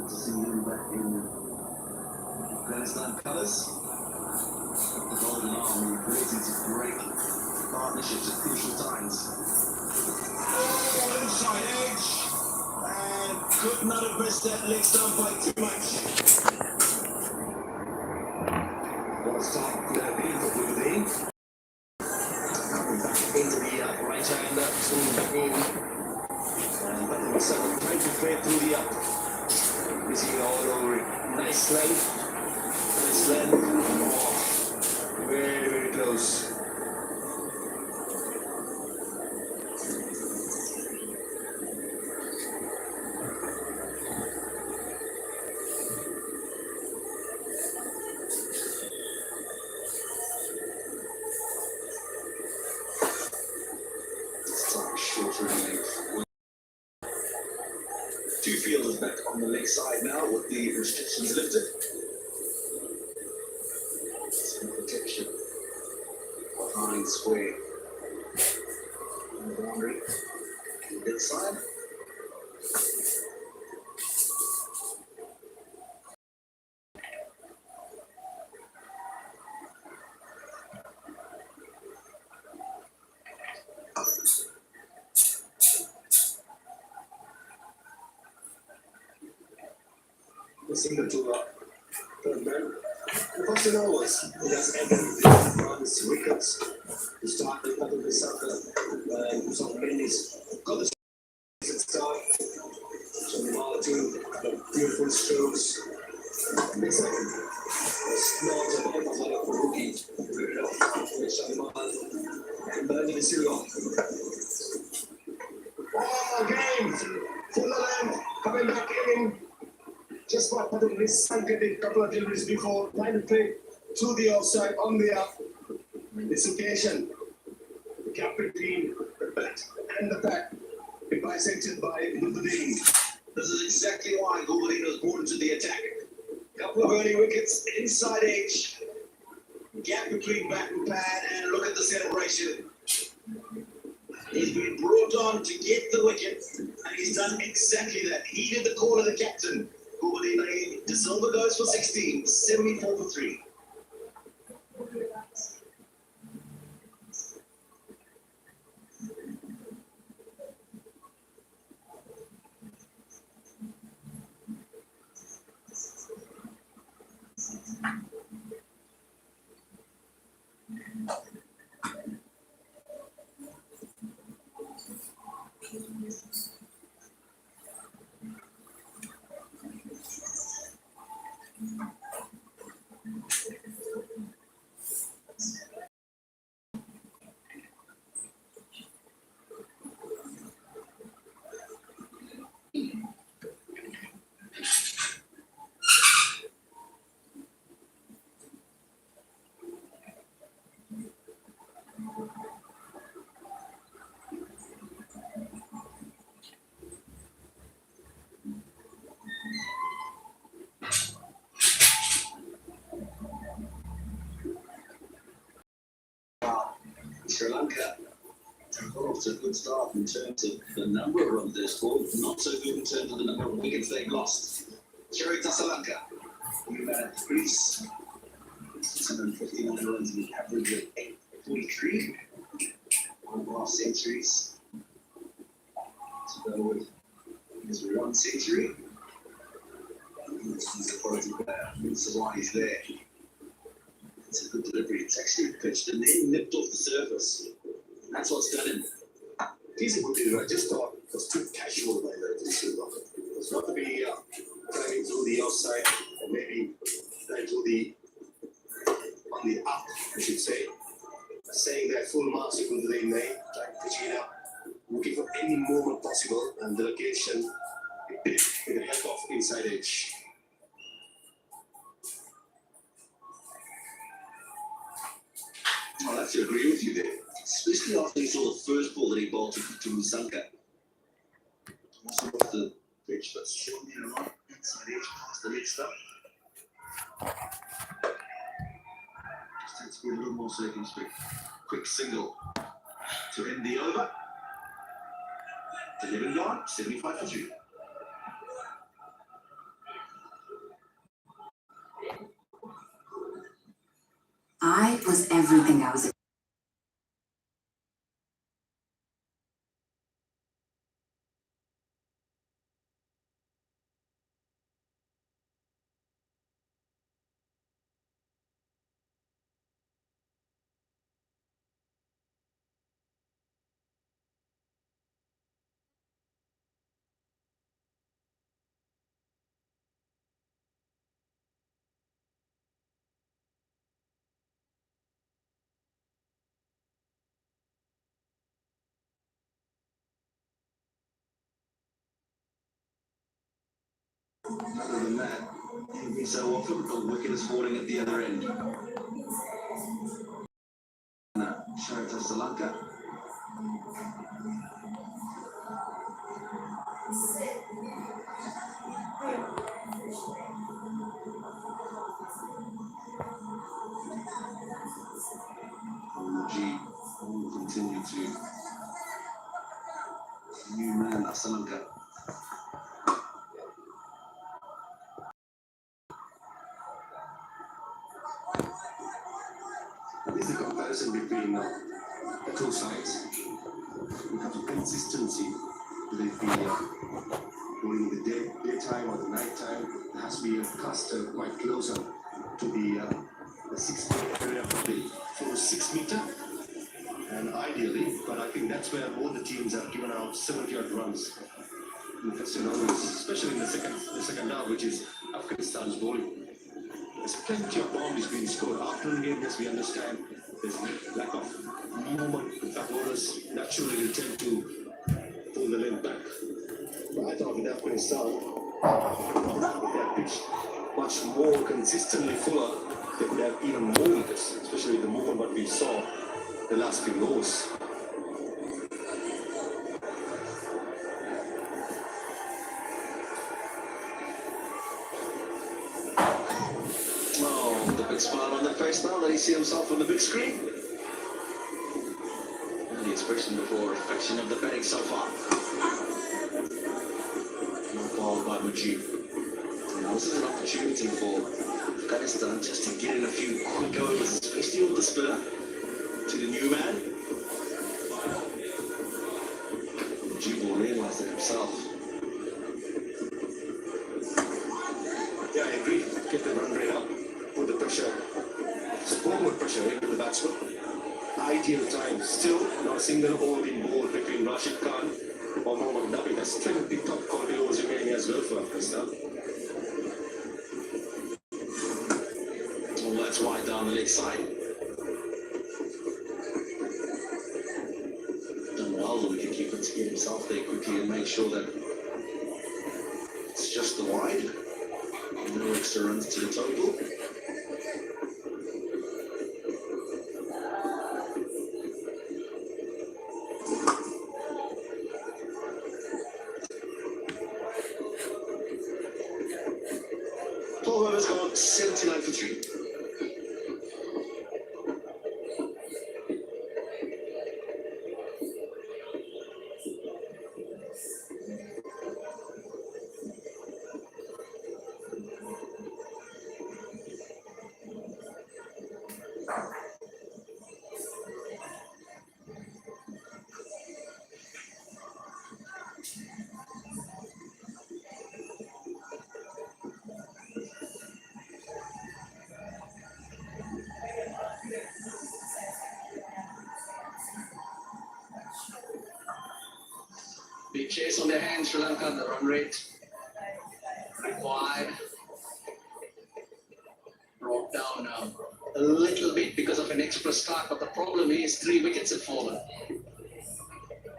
Good to see him back in Afghanistan colours. The Golden Army creating some great partnerships at crucial times. Oh, inside edge, and could not have missed that leg stump by too much. What a start could have been for Wickets. Coming back into the right-hander, swinging back in, and letting himself trying to fade through the up. Missing all over it. Nice length. Nice length. Oh, very, very close. Shorter length. Two fielders back on the leg side now with the restrictions lifted. Some protection behind square. On the boundary. On the leg side. Missing the two third man. The first thing was just ended runs Wickets to start the couple of the Saranga and some Mid-innings. Got the start. Some Martin, beautiful strokes. And this not a bit of a rookie. And Bernie the Silva. Oh, game! Full of length, coming back in. Just what happened with Saranga did a couple of deliveries before, trying to play through the offside on the up. This occasion, the gap between the bat and the pack is bisected by Mid-innings. This is exactly why Mid-innings was brought into the attack. Couple of early wickets inside edge, gap between bat and pad, and look at the celebration. He's been brought on to get the wicket, and he's done exactly that. He did the call of the captain. De Silva goes for 16, 74 for 3. Sri Lanka got off to a good start in terms of the number of runs they scored, not so good in terms of the number of wickets they've lost. Sri Lanka, we've had Greece, 659 runs with an average of 843. One half centuries. To go with his 1 century. He's a quality player. That's why he's there. It's a good delivery. It's actually pitched and then nipped off the surface. That's what's done him. He's a good delivery. I just thought it was too casual by the Silva. It was not to be driving through the outside or maybe driving through the on the up, I should say. Saying that full marks equal to the in trying to pitch it up, looking for any movement possible, and the location with the help of inside edge. I'll have to agree with you there, especially after he saw the first ball that he bowled to Saranga. Also off the pitch, but still near right inside edge past the leg stump. Just has to be a little more circumspect. Quick single to end the over. 11 gone, 75 for 3. was everything I was. Other than that, every so often the wicket is falling at the other end. Shout out to Saranga. G will continue to new man Saranga. This is the comparison between the two sides. We have the consistency. Will it be during the daytime or the nighttime? There has to be a cluster quite closer to the 6 meter area of the full 6 meter. And ideally, but I think that's where both the teams have given out 70-odd runs in the first innings, especially in the second half, which is Afghanistan's bowling. There's plenty of boundaries being scored. After the game, yes, we understand there's lack of movement. In fact, bowlers naturally will tend to pull the length back. But I thought with Afghanistan, if they had pitched much more consistently fuller, they could have even more wickets, especially the movement what we saw the last few overs. Oh, the big smile on the face now that he sees himself on the big screen. And the expression before reflection of the betting so far. No ball by Mujib. Now this is an opportunity for Afghanistan just to get in a few quick overs, especially with the spinner. To the new man. Mujib will realise it himself. Yeah, I agree. Get the run rate up, put the pressure, forward pressure into the batsman. Ideal time. Still, not a single ball being bowled between Rashid Khan or Mohammad Nabi. There's 20 top quality overs remaining as well for Afghanistan. Well, that's wide down the leg side. Done well, the wicketkeeper to get himself there quickly and make sure that it's just the wide. No extra runs to the total. Paul Weber's gone 79 for 3. Big chase on their hands, Sri Lanka, the run rate required. Brought down a little bit because of an extra start, but the problem is 3 wickets have fallen.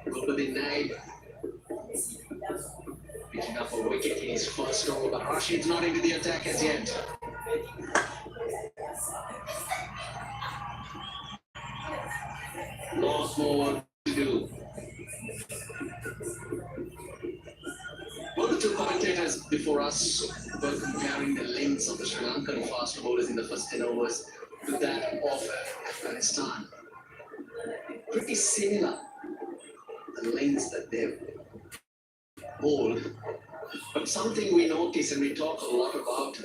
Gulbuddin Naib picking up a wicket in his first over, but Rashid's not into the attack as yet. Lot more to do. Well, the two commentators before us were comparing the lengths of the Sri Lankan fast bowlers in the first 10 overs to that of Afghanistan. Pretty similar, the lengths that they've bowled. But something we notice and we talk a lot about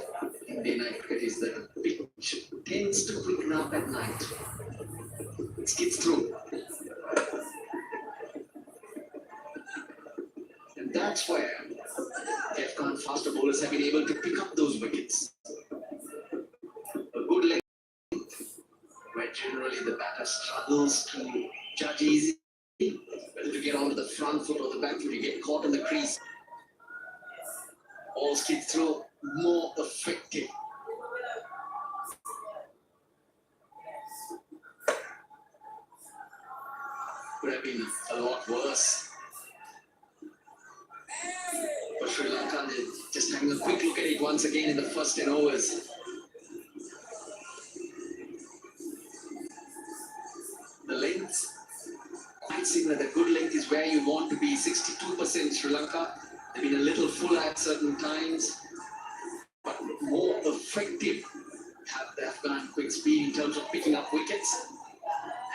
in Indian cricket is the pitch tends to quicken up at night. Skips through. And that's where Afghan faster bowlers have been able to pick up those wickets. A good length where generally the batter struggles to judge easy whether to get onto the front foot or the back foot. You get caught in the crease. All skips through, more effective. Could have been a lot worse for Sri Lanka. They're just having a quick look at it once again in the first 10 overs. The length, quite similar. The good length is where you want to be. 62% Sri Lanka. They've been a little full at certain times, but more effective have the Afghan quick speed in terms of picking up wickets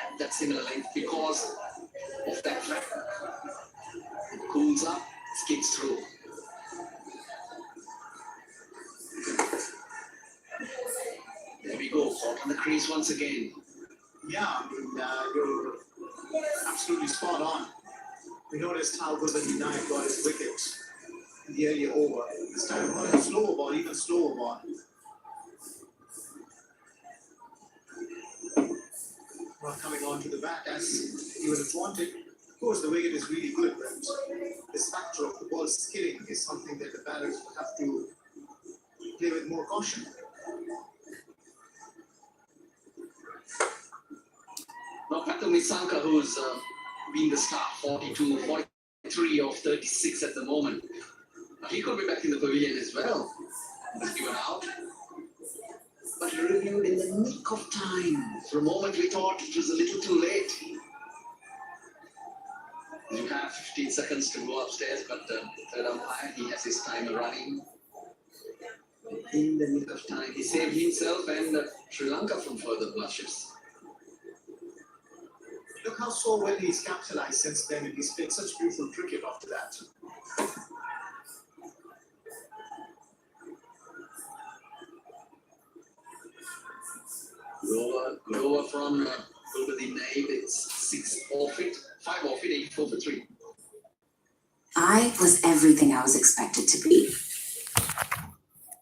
at that similar length because of that fact. It cools up, skips through. There we go, caught on the crease once again. Yeah, I mean, you're absolutely spot on. We noticed how good the Naik got his wicket in the earlier over. This time on a slower ball, even slower ball. Not coming onto the bat as he would have wanted. Of course, the wicket is really good, but this factor of the ball skidding is something that the batters will have to play with more caution. Now back to Nisanka, who's been the star, 42, 43 of 36 at the moment. He could be back in the pavilion as well. He's given out. But reviewed in the nick of time. For a moment we thought it was a little too late. You have 15 seconds to go upstairs, but the third umpire, he has his timer running. In the nick of time, he saved himself and Sri Lanka from further blushes. Look how so well he's capitalized since then, and he's played such beautiful cricket after that. Good over from over the nave. It's 6 off it, 5 off it, 8 for 3. I was everything I was expected to be.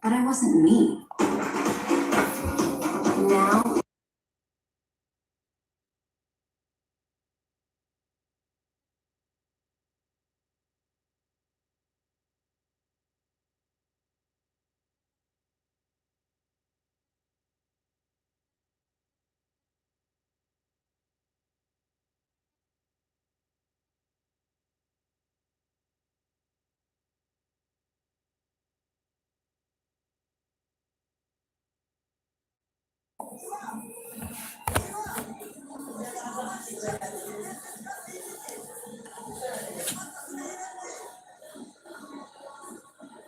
But I wasn't me. Now,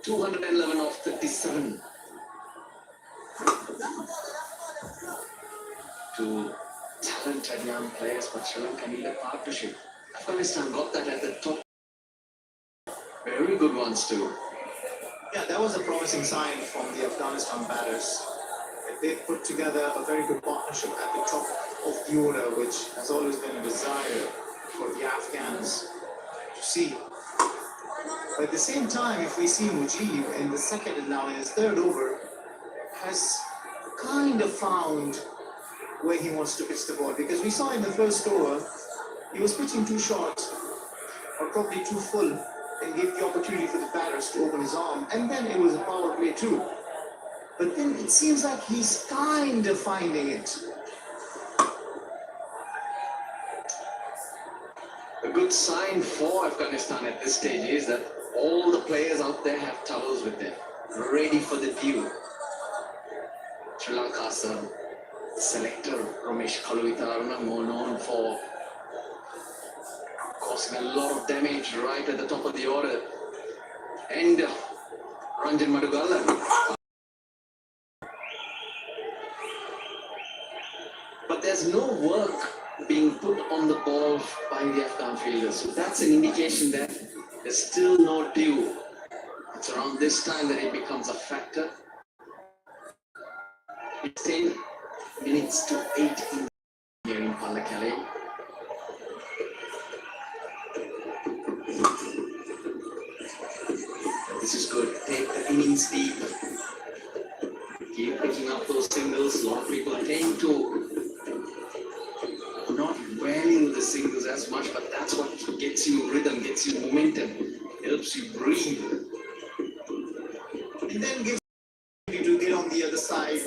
$211 off 37. Two talented young players, but Sri Lanka need a partnership. Afghanistan got that at the top. Very good ones too. Yeah, that was a promising sign from the Afghanistan batters. They put together a very good partnership at the top of the order, which has always been a desire for the Afghans to see. But at the same time, if we see Mujib in the second and now in his third over, has kind of found where he wants to pitch the ball. Because we saw in the first over, he was pitching too short or probably too full and gave the opportunity for the batters to open his arm. And then it was a power play too. But then it seems like he's kind of finding it. A good sign for Afghanistan at this stage is that all the players out there have towels with them, ready for the view. Sri Lanka's selector, Ramesh Kaluvitarana, more known for causing a lot of damage right at the top of the order. And Ranjan Madugala. But there's no work being put on the ball by the Afghan fielders. So that's an indication that there's still no dew. It's around this time that it becomes a factor. It's 10 minutes to 8 here in Pallekele. This is good. Take the innings deep. Keep picking up those singles. A lot of people tend to not value the singles as much, but that's what gets you rhythm, gets you momentum, helps you breathe. And then gives you to get on the other side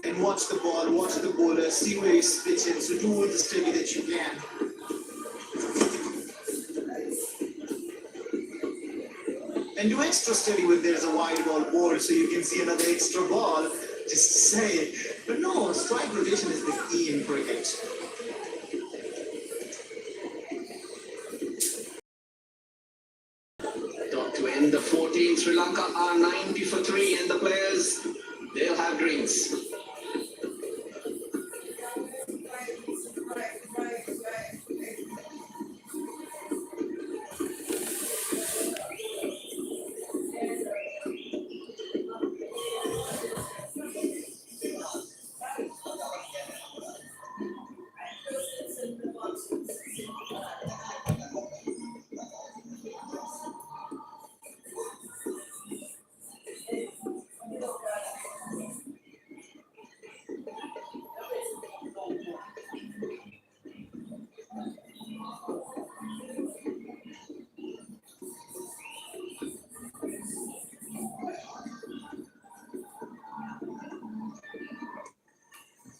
and watch the ball, watch the bowler, see where he's pitching. So do all the study that you can. And do extra study when there's a wide ball board so you can see another extra ball. Just say it. But no, strike rotation is the key in cricket. To end the 14th, Sri Lanka are 90 for 3 and the players, they'll have drinks.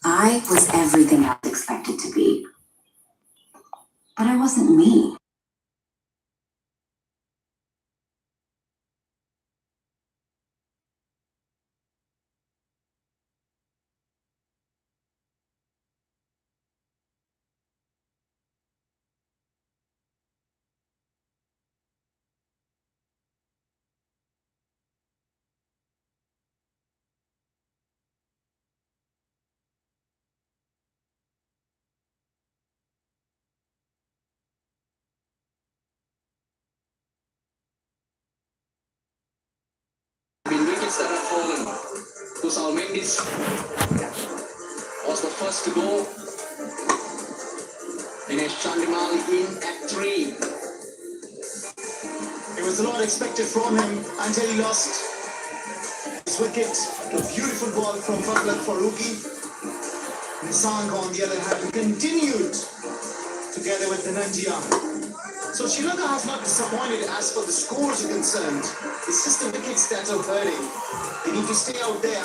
I was everything I was expected to be. But I wasn't me. Wickets that have fallen. Kusal Mendis was the first to go. Dinesh Chandimal in at 3. It was a lot expected from him until he lost his wicket. A beautiful ball from Fakhar Farooqi. Saranga, on the other hand, continued together with Dhananjaya. So Sri Lanka has not disappointed as far the scores are concerned. It's just the wickets that are hurting. They need to stay out there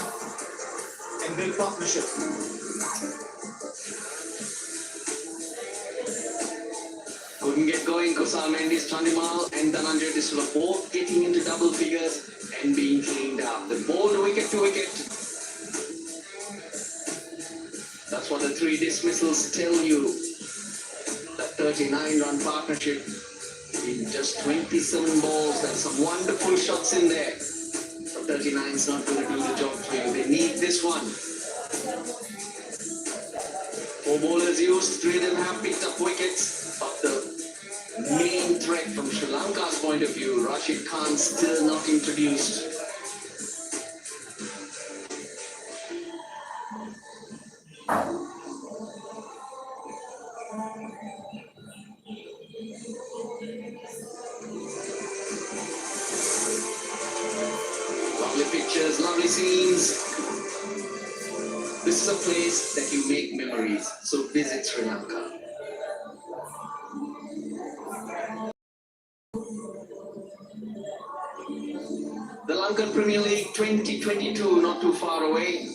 and build partnership. Couldn't get going. Kusal Mendis, Chandimal and Dhananjaya Disula both getting into double figures and being cleaned up. The ball wicket to wicket. That's what the 3 dismissals tell you. That 39-run partnership in just 27 balls. There's some wonderful shots in there. But 39 is not going to do the job for you. They need this one. 4 bowlers used, 3 of them have picked up wickets. But the main threat from Sri Lanka's point of view, Rashid Khan still not introduced. Lovely pictures, lovely scenes. This is a place that you make memories, so visit Sri Lanka. The Lankan Premier League 2022, not too far away.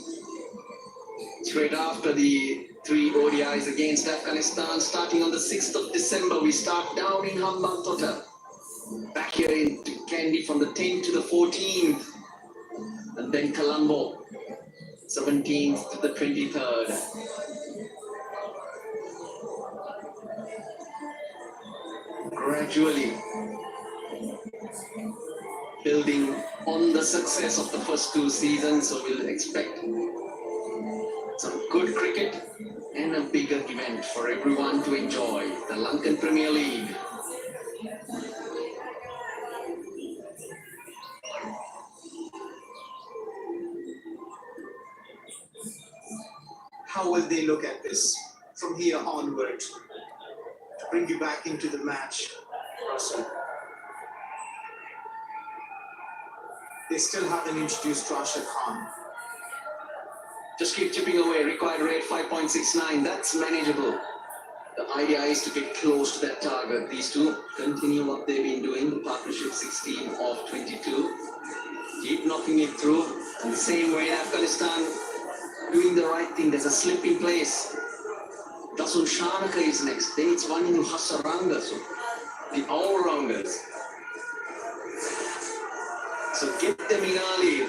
Straight after the 3 ODIs against Afghanistan, starting on the 6th of December, we start down in Hambantota. Back here in Kandy from the 10th to the 14th. And then Colombo, 17th to the 23rd. Gradually building on the success of the first 2 seasons, so we'll expect some good cricket and a bigger event for everyone to enjoy, the Lankan Premier League. how will they look at this from here onward to bring you back into the match, Russell? They still haven't introduced Rashid Khan. Just keep chipping away. Required rate 5.69. That's manageable. The idea is to get close to that target. These two continue what they've been doing. The partnership 16 of 22. Keep knocking it through. And the same way in Afghanistan, doing the right thing. There's a slip in place. Dasun Saranga is next. Then it's one in Saranga. So the all-rounders. So get them in early.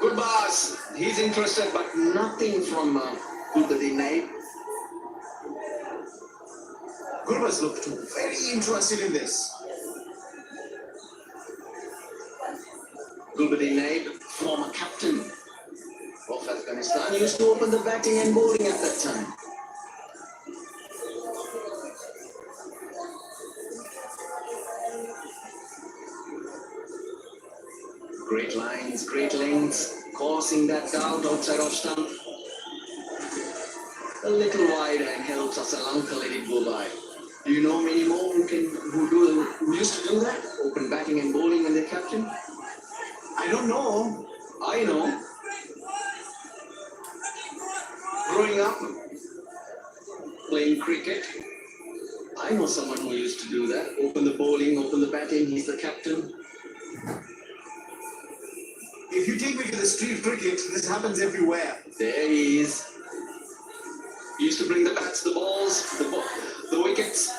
Good bars. He's interested, but nothing from Gulbadin. Gurbaz looked very interested in this. Gulbadin Naib, former captain of Afghanistan, used to open the batting and bowling at that time. Great lines, great lengths, causing that doubt outside off stump. A little wide and helps Saranga let it go by. Do you know many more who used to do that? Open batting and bowling when they're captain? I don't know. I know. Growing up, playing cricket, I know someone who used to do that. Open the bowling, open the batting, he's the captain. If you take me to the street cricket, this happens everywhere. There he is. He used to bring the bats, the balls, the wickets.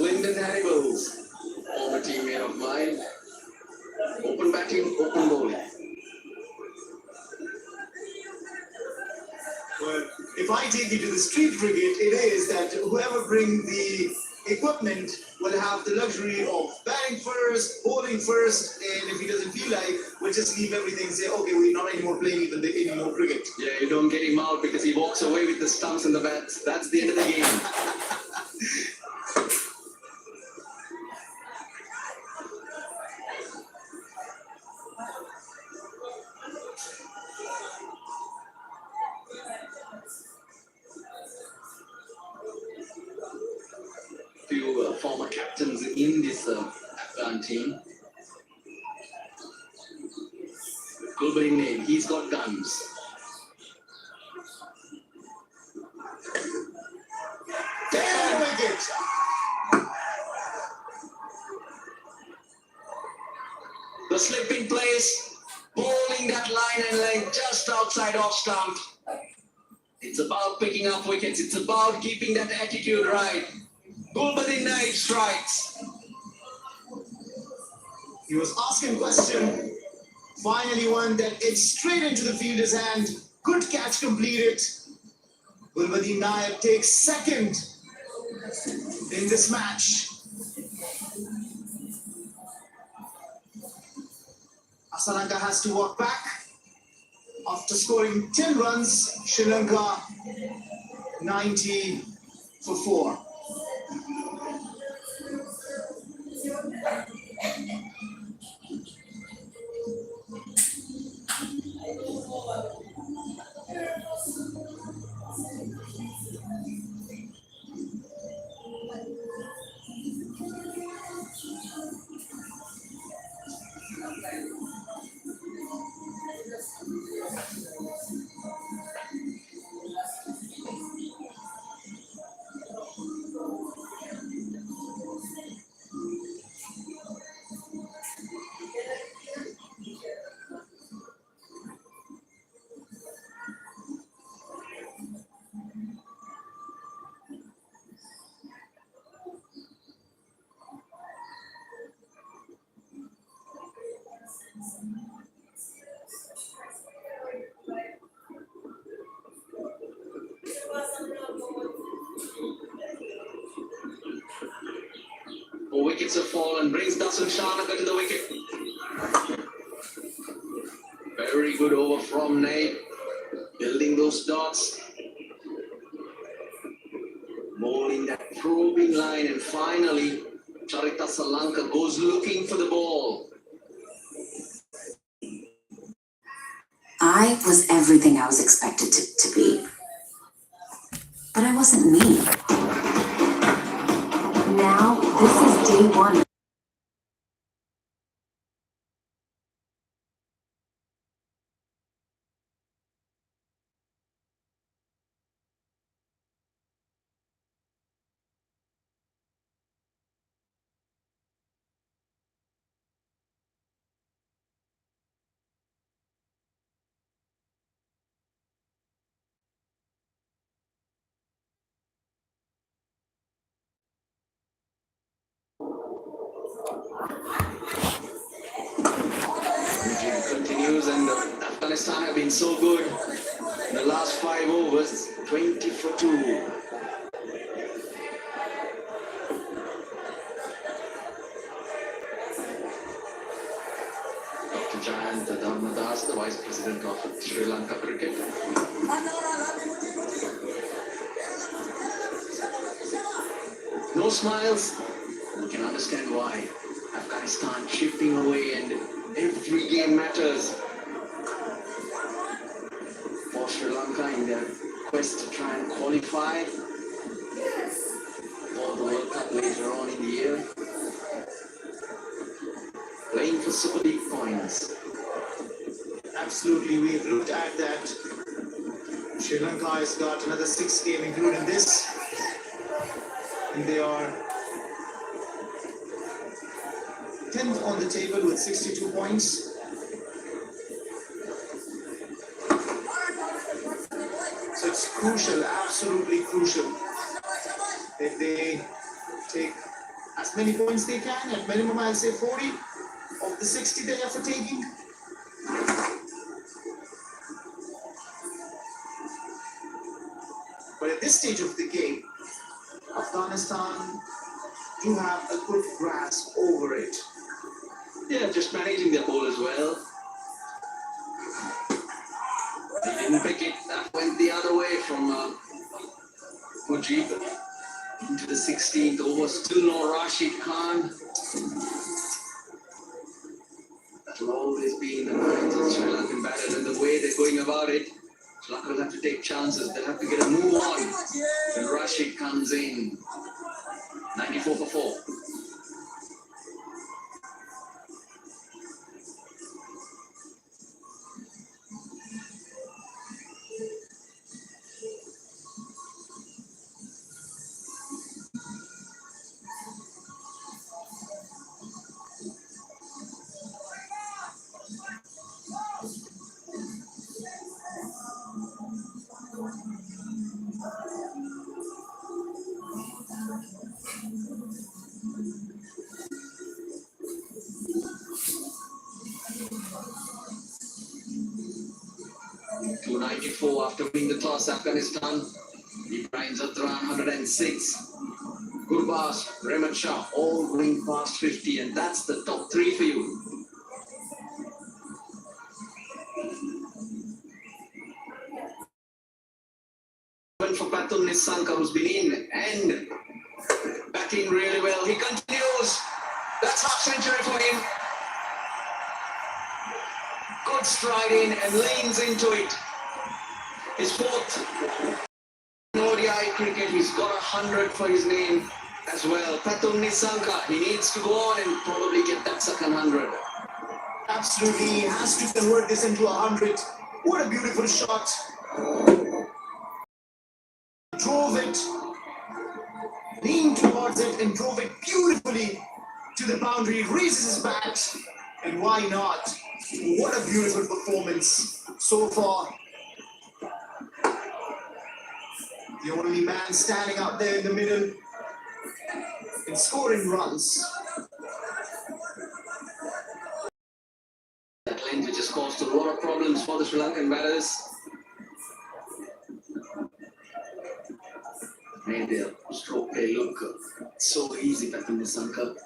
Lyndon Hannibals, former teammate of mine. Open batting, open bowling. Well, if I take you to the street cricket, it is that whoever brings the equipment will have the luxury of batting first, bowling first, and if he doesn't feel like, we'll just leave everything and say, okay, we're not anymore playing any more cricket. Yeah, you don't get him out because he walks away with the stumps and the bats. That's the end of the game. Few former captains in this Afghan team. Gulbadin Naib, he's got guns. Damn wicket! The slip in place, bowling that line and length just outside off stump. It's about picking up wickets. It's about keeping that attitude right. Gulbadin Naib strikes. He was asking question. Finally one that edged straight into the fielder's hand. Good catch completed. Gulbadin Naib takes second in this match. Saranga has to walk back. After scoring 10 runs, Sri Lanka 90 for 4. Four wickets have fallen, brings Dasun Saranga to the wicket. Very good over from Naib, building those dots. Bowling that probing line, and finally, Charita Saranga goes looking for the ball. I I was everything I was expected to be. But I wasn't me. Now, this is day one. It continues, and Afghanistan have been so good in the last 5 overs, 20 for 2. Dr. Jayant Dharmadas, the Vice President of Sri Lanka Cricket. No smiles. You can understand why. Afghanistan shifting away, and every game matters for Sri Lanka in their quest to try and qualify for the World Cup later on in the year. Playing for Super League points. Absolutely, we've looked at that. Sri Lanka has got another 6 games including this. And they are 10th on the table with 62 points. So it's crucial, absolutely crucial, that they take as many points they can. At minimum, I'll say 40 of the 60 they are for taking. But at this stage of the game, Afghanistan do have a good grasp over it. Yeah, just managing their ball as well. They didn't pick it, that went the other way from Mujib into the 16th over. Still no Rashid Khan. That'll always be in the minds of Sri Lankan batters, and the way they're going about it. Sri Lanka will have to take chances. They'll have to get a move on when Rashid comes in. 94 for 4. .294 after winning the toss, Afghanistan. Ibrahim Zatran, 106. Gurbaz, Rehmat Shah, all going past 50, and that's the top 3 for you. Went for Patul Nisanka, who's been in and batting really well. He continues. That's half century for him. Good stride in and leans into it. His 4th ODI cricket. He's got 100 for his name as well. Patul Nisanka, he needs to go on and probably get that second 100. Absolutely, he has to convert this into 100. What a beautiful shot. Drove it, leaned towards it and drove it beautifully to the boundary, raises his bat, and why not? What a beautiful performance so far. The only man standing out there in the middle and scoring runs. That lane which has caused a lot of problems for the Sri Lankan batters. Made their stroke play look so easy, Patul Nisanka.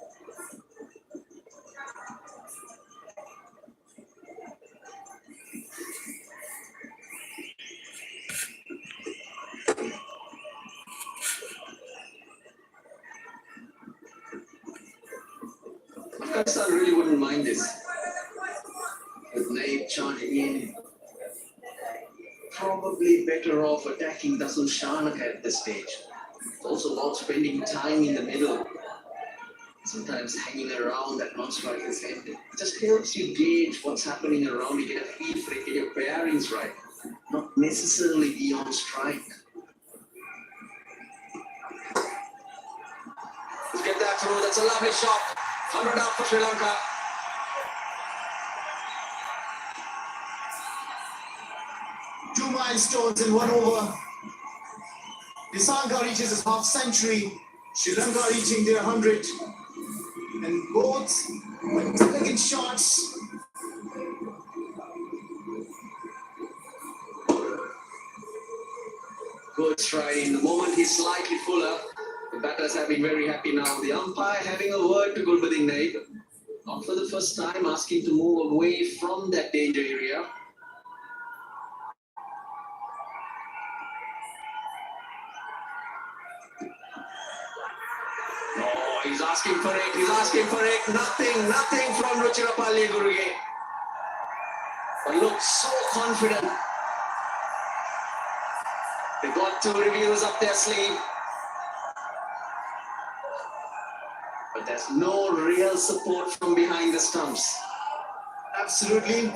Afghanistan really wouldn't mind this. With Naib charging in, probably better off attacking Dasun Shanaka at this stage. Also not spending time in the middle. Sometimes hanging around that non-striker's head. It just helps you gauge what's happening around. You get a feel for it, get your bearings right. Not necessarily be on strike. Let's get that through. That's a lovely shot. 100 out for Sri Lanka. Two milestones in 1 over. Saranga reaches his half century. Sri Lanka reaching their 100. And both with elegant shots. Good stride. In the moment he's slightly fuller. The batters have been very happy now. The umpire having a word to Gulbadin Naik. Not for the first time, asking to move away from that danger area. Oh, he's asking for it. He's asking for it. Nothing from Ruchirapalli Guruge. But looks so confident. They got 2 reviews up their sleeve. But there's no real support from behind the stumps. Absolutely.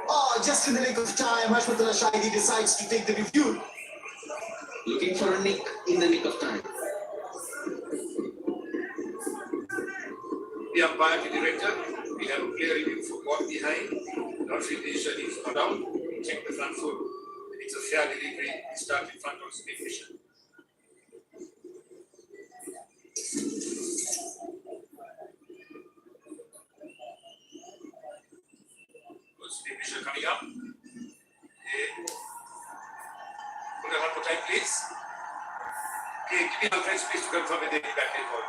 Oh, just in the nick of time, Hashmatullah Shahidi decides to take the review. Looking for a nick in the nick of time. The umpire to director, we have a clear review for ball behind. Rashid Ishan is not out. Check the front foot. It's a fair delivery. Start in front of spin mission. Good spin mission coming up. Okay. Put a one more time, please. Okay, give me a fresh space to confirm with the back end ball.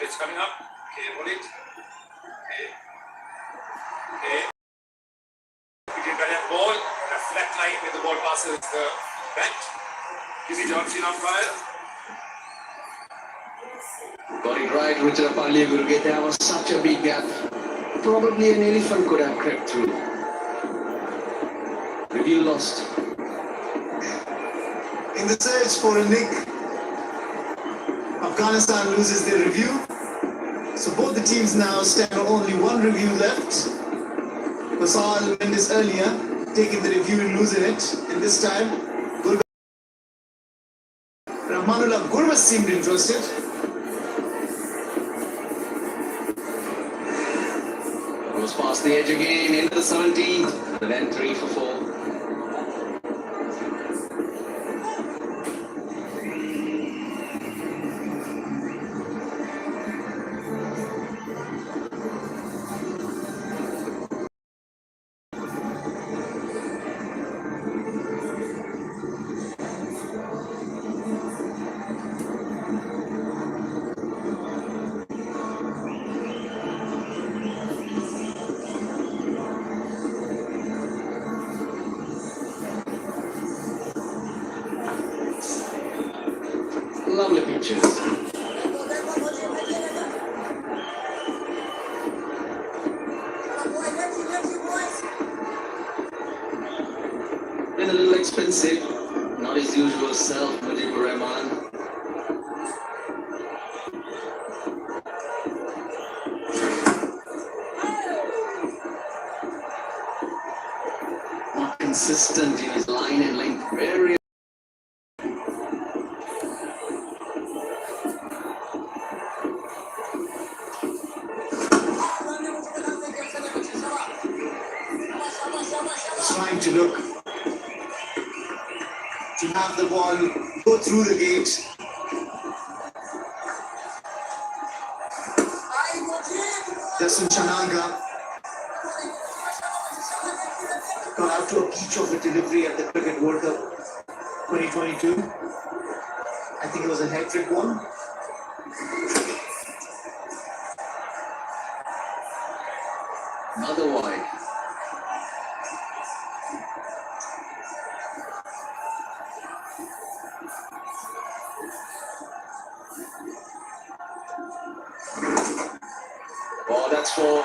It's coming up. Okay, hold it. Okay. Okay. We get that ball, a flat line when the ball passes the bat. Is it Johnson umpire? Got it right, Ruchirapalli Guruge. There was such a big gap. Probably an elephant could have crept through. Review lost. In the search for a nick, Afghanistan loses their review. So both the teams now stand on only 1 review left. Pasal Mendes earlier taking the review and losing it. And this time, Rahmanullah Gurbas seemed interested. Goes past the edge again into the 17th. And then 3 for 4. Lovely pictures. Been a little expensive. Not his usual self, Mujibur Rahman. Not consistent in his line and length. Very trying to look to have the ball go through the gate. Dasun Shanaka got out to a peach of a delivery at the Cricket World Cup 2022. I think it was a hat-trick one. another wide. Oh, that's for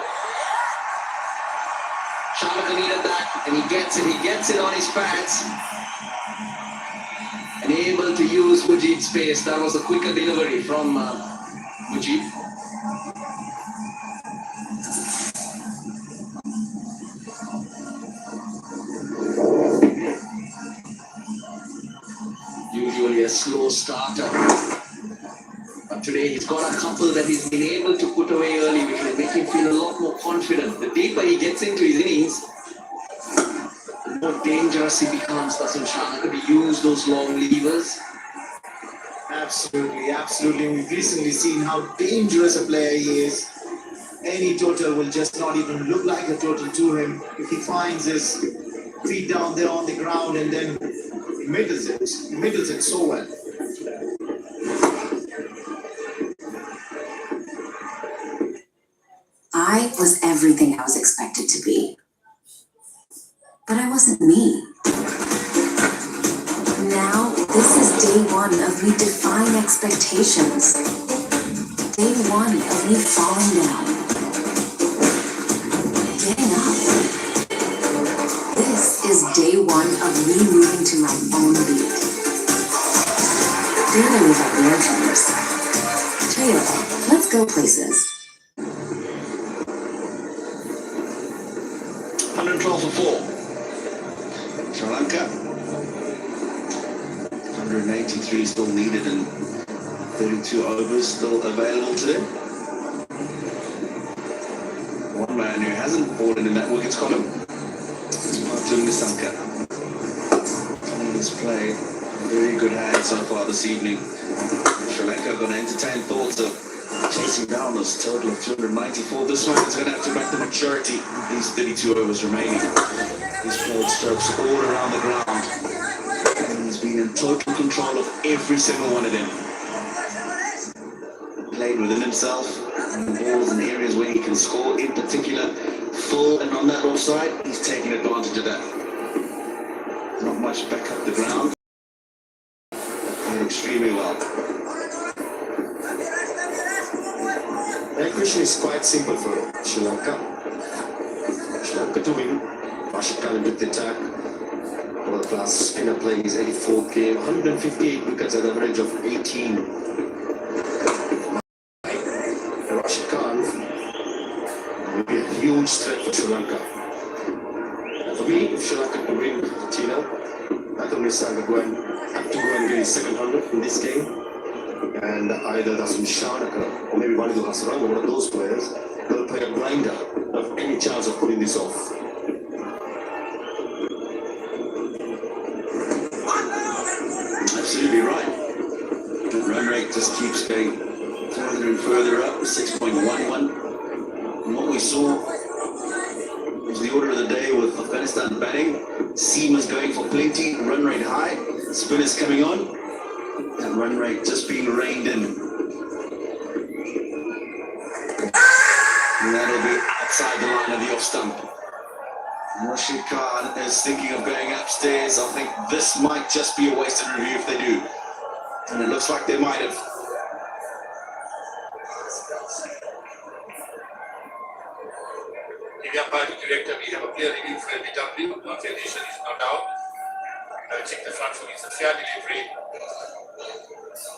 Saranga needed that, and he gets it on his pads. And able to use Mujib's pace. That was a quicker delivery from Mujib. Usually a slow starter. But today he's got a couple that he's been able to put away early, which will make him feel a lot more confident. The deeper he gets into his innings, the more dangerous he becomes. Doesn't Saranga to use those long levers? Absolutely, absolutely. We've recently seen how dangerous a player he is. Any total will just not even look like a total to him if he finds his feet down there on the ground and then middles it. He middles it so well. I was everything I was expected to be. But I wasn't me. Now, this is day one of me defying expectations. Day one of me falling down. Getting up. This is day one of me moving to my own beat. Do I live up your dreams? Taylor, let's go places. 112 for 4. Sri Lanka. 183 still needed and 32 overs still available to them. One man who hasn't fallen in that wickets column is Martin Nisanka. He's played a very good hand so far this evening. Sri Lanka are going to entertain thoughts of chasing down this total of 294. This one is going to have to back the maturity. These 32 overs remaining. He's played strokes all around the ground. And he's been in total control of every single one of them. Played within himself, and balls in areas where he can score, in particular, full and on that offside, he's taking advantage of that. Not much back up the ground. Played extremely well. My question is quite simple for Sri Lanka. Sri Lanka to win. Rashid Khan with the attack. World class spinner playing his 84th game. 158 wickets at an average of 18. Rashid Khan will be a huge threat for Sri Lanka. For me, if Sri Lanka to win Tina, I think Nisanga have to go and get his second 100 in this game. And either that's Saranga or maybe one of the Saranga, one of those players, will play a blinder of any chance of putting this off. Absolutely right. The run rate just keeps going further and further up, 6.11. And what we saw was the order of the day with Afghanistan batting, seamers going for plenty, run rate high, spinners coming on, and run rate just being reined in. And that'll be outside the line of the off stump. Rashid Khan is thinking of going upstairs. I think this might just be a wasted review if they do. And it looks like they might have. If you are party director, we have a clear review for LBW. Notification is not out. I will check the front foot. It's a fair delivery.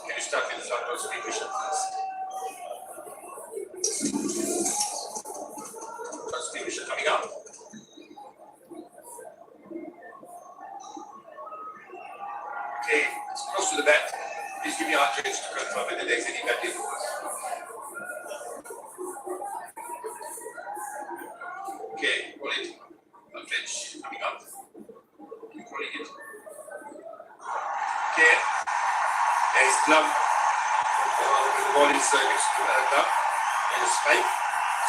Can you start with the front foot speculation first? Front speculation coming up. Okay, it's close to the bat. Please give me archways to confirm whether there is any batting. Okay, roll it. A pitch coming up. Keep rolling it. Okay. There is glove. The ball is next to the glove. There is strike.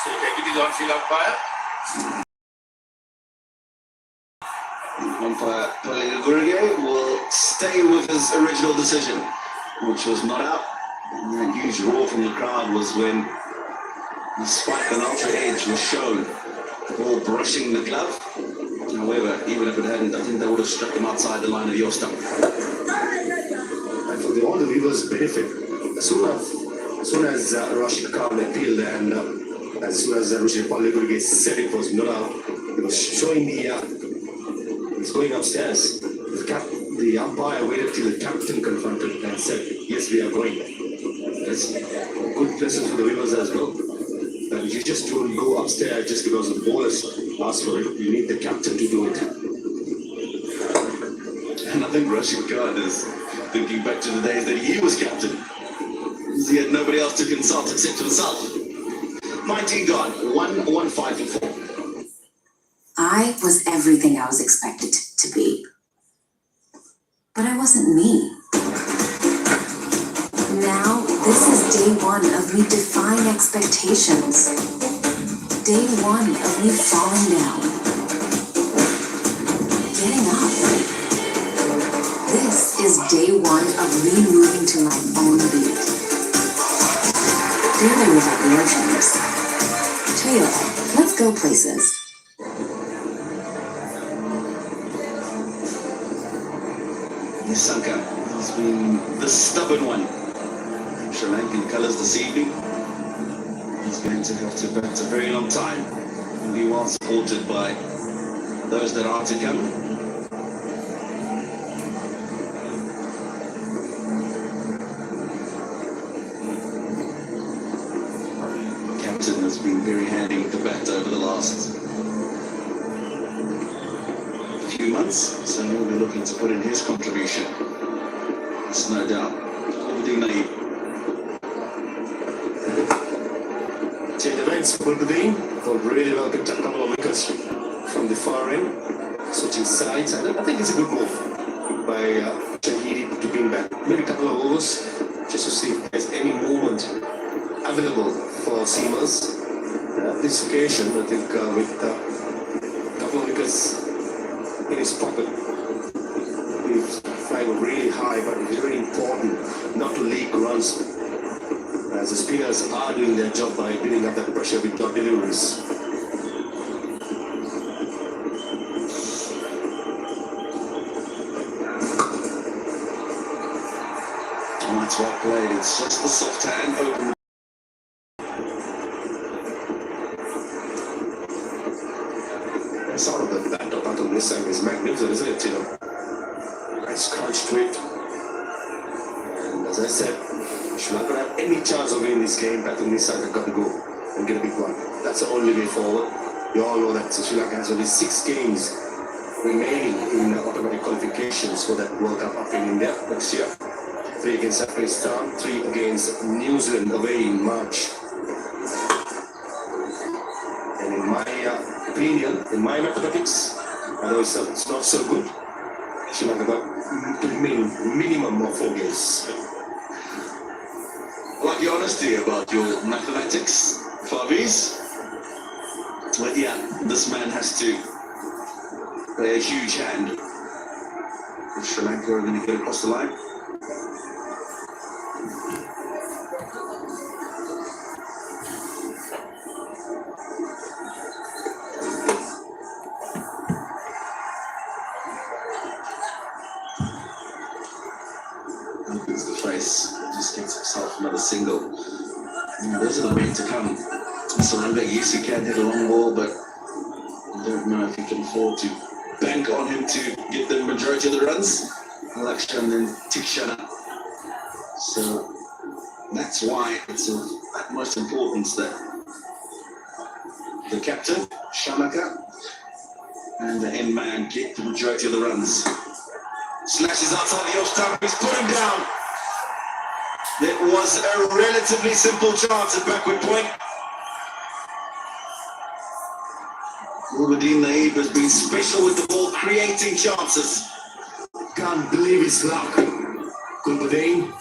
So you can give it the on-field umpire. Umpire Palega Gurige will stay with his original decision, which was not out. And that huge roar from the crowd was when the spike on ultra edge was shown. Ball brushing the glove. However, even if it hadn't, I think they would have struck him outside the line of the off stump. And for all the viewers' benefit, as soon as Rashid Khan appealed and as soon as Rashid Palega said it was not out, showing he's going upstairs. The umpire waited till the captain confronted and said, yes, we are going. That's a good lesson for the viewers as well. That you just don't go upstairs just because the bowlers ask for it. You need the captain to do it. And I think Rashid Khan is thinking back to the days that he was captain. He had nobody else to consult except himself. 19 gone, 1-5 for 4. I was everything I was expected to be. But I wasn't me. Now, this is day one of me defying expectations. Day one of me falling down. Getting up. This is day one of me moving to my own beat. Dealing without emotions. Taylor, let's go places. Saranga has been the stubborn one. Sri Lankan colours this evening. He's going to have to bat a very long time and be well supported by those that are to come. Captain has been very handy with the bat over the last few months, so he'll be looking to put in his contribution. That's no doubt. Change of ends, Mid-innings. Thought really well, picked up a couple of wickets from the far end, switching sides. And I think it's a good move by Shahidi to bring back maybe a couple of overs just to see if there's any movement available for seamers. This occasion, I think with a couple of wickets in his pocket, he's flying really high, but it's very important not to leak runs, as the spinners are doing their job by building up that pressure with their deliveries. Oh, that's well played. It's just the soft hand open. Sort of the bat of battle this time is magnificent, isn't it? Nice crunch to it. And as I said, Sri Lanka don't have any chance of winning this game. Batting this side, they've got to go and get a big one. That's the only way forward. You all know that Sri Lanka has only 6 games remaining in automatic qualifications for that World Cup up in India next year. 3 against Afghanistan, 3 against New Zealand away in March. And in my opinion, in my mathematics, although it's not so good, Sri Lanka got minimum of 4 games. I like your honesty about your mathematics, Faviz. But yeah, this man has to play a huge hand if Sri Lanka are going to get across the line. Opens the face, just gets himself another single. Those are the men to come. Saranga, yes, he can hit a long ball, but I don't know if he can afford to bank on him to get the majority of the runs. Lakshman and Tikshana. So that's why it's of utmost importance that the captain, Shamaka, and the end man get the majority of the runs. Slashes outside the off stump, he's put him down. It was a relatively simple chance at backward point. Mid-innings Naib has been special with the ball, creating chances. Can't believe his luck. Mid-innings.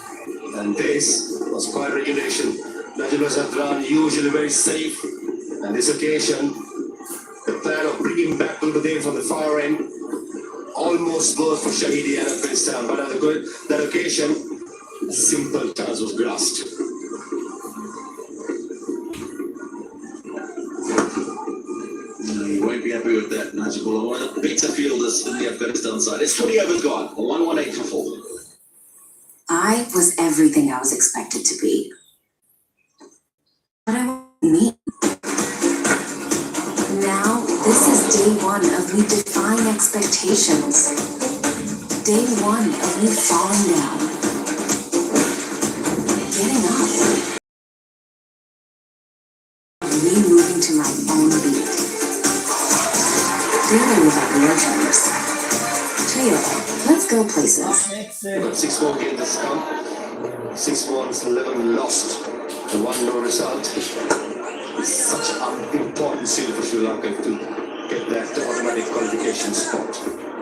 And this was quite regulation. Najibullah Zadran usually very safe. And this occasion, the plan of bringing back Mid-innings from the far end almost goes for Shahidi and Afghanistan. But at that occasion, a simple chance was grasped. You won't be happy with that, Najibullah. One of the better fielders in the Afghanistan side. It's 20 overs gone. 118 for 4. I was everything I was expected to be. But I wasn't me. Now, this is day day one of redefining expectations. Day one of me falling down. Getting up. Moving to my own beat. Dreaming about your dreams. Trio, let's go places. We've got 6 more games to come. 6 wins, 11 lost. The 1-0 result. It's such an important seal for Sri Lanka to get that automatic qualification spot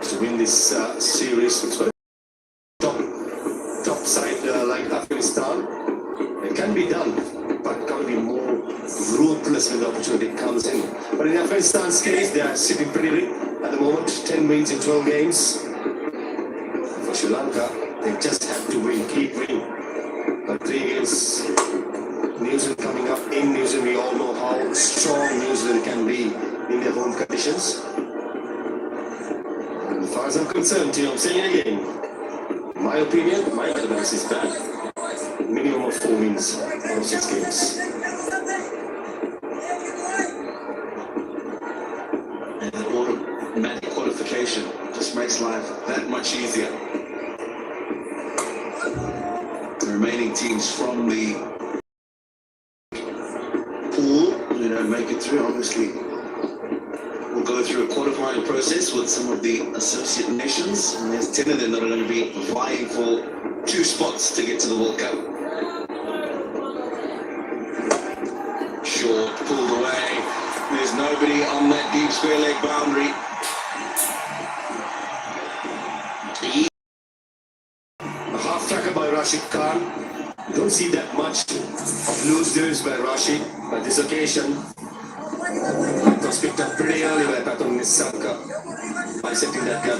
to win this series. It's got a top side like Afghanistan. It can be done, but got to be more ruthless when the opportunity comes in. But in Afghanistan's case, they are sitting pretty at the moment. 10 wins in 12 games. For Sri Lanka, they just have to win, keep winning. But 3 games. New Zealand coming up in New Zealand. We all know how strong New Zealand can be in their home conditions. And as far as I'm concerned, I'm saying it again. In my opinion, my advice is bad. Minimum of 4 wins out of 6 games. And the automatic qualification just makes life that much easier. The remaining teams from the pool who don't make it through, obviously, will go through a qualifying process with some of the associate nations, and there's 10 of them that are going to be vying for 2 spots to get to the World Cup. Short, pulled away. There's nobody on that deep square leg boundary. A half tracker by Rashid Khan. You don't see that much of loose dives by Rashid, but this occasion it was picked up pretty early by Saranga by setting that gun.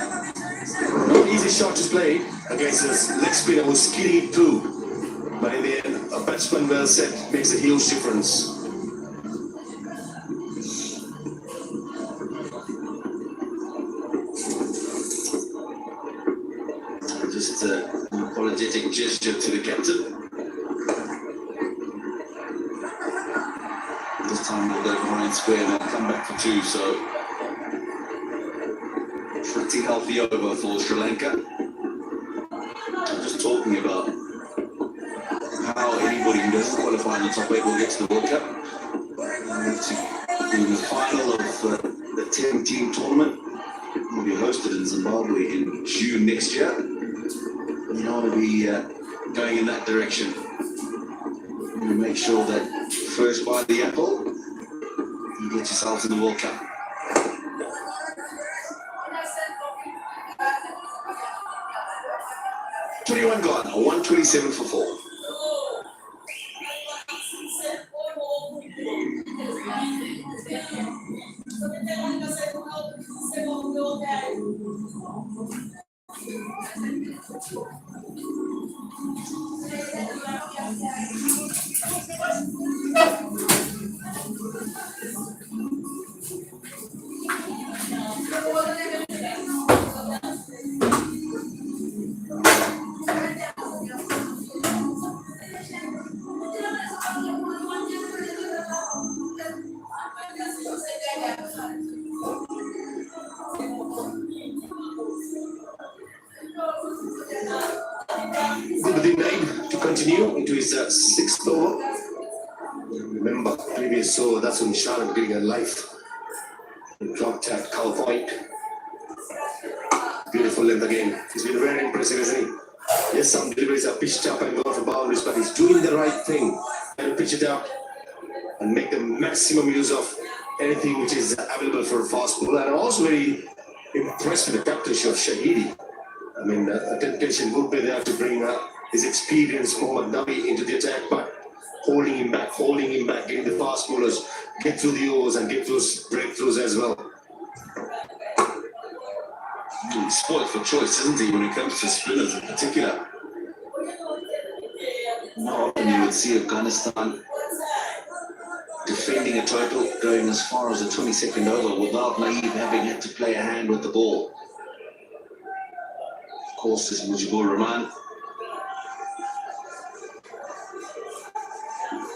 Not easy shot to play against this leg spinner who's skidding it through, but in the end, a batsman well set makes a huge difference. Just an apologetic gesture to the captain. This time we'll go behind square and then come back for 2, so pretty healthy over for Sri Lanka. I'm just talking about how anybody who doesn't qualify in the top 8 will get to the World Cup. In the final of the 10-team tournament will be hosted in Zimbabwe in June next year. You want to be going in that direction. You make sure that first by the apple, you get yourselves in the World Cup. $21 gone, 127 for 4. To continue into his 6th over. Remember, previous over, that's when Charlotte getting a life. He dropped at cow point. Beautiful length again. He's been very impressive, isn't he? Yes, some deliveries are pitched up and go for boundaries, but he's doing the right thing. And pitch it up and make the maximum use of anything which is available for a fast bowler. And I'm also very impressed with the captainship of Shahidi. I mean, a temptation would be there to bring his experienced Mohammad Nabi into the attack, but holding him back, getting the fast bowlers, get through the overs and get those breakthroughs as well. He's spoiled for choice, isn't he, when it comes to spinners in particular? Not often you would see Afghanistan defending a total going as far as the 22nd over without Naeem having had to play a hand with the ball. Of course, this is Mujibur Rahman.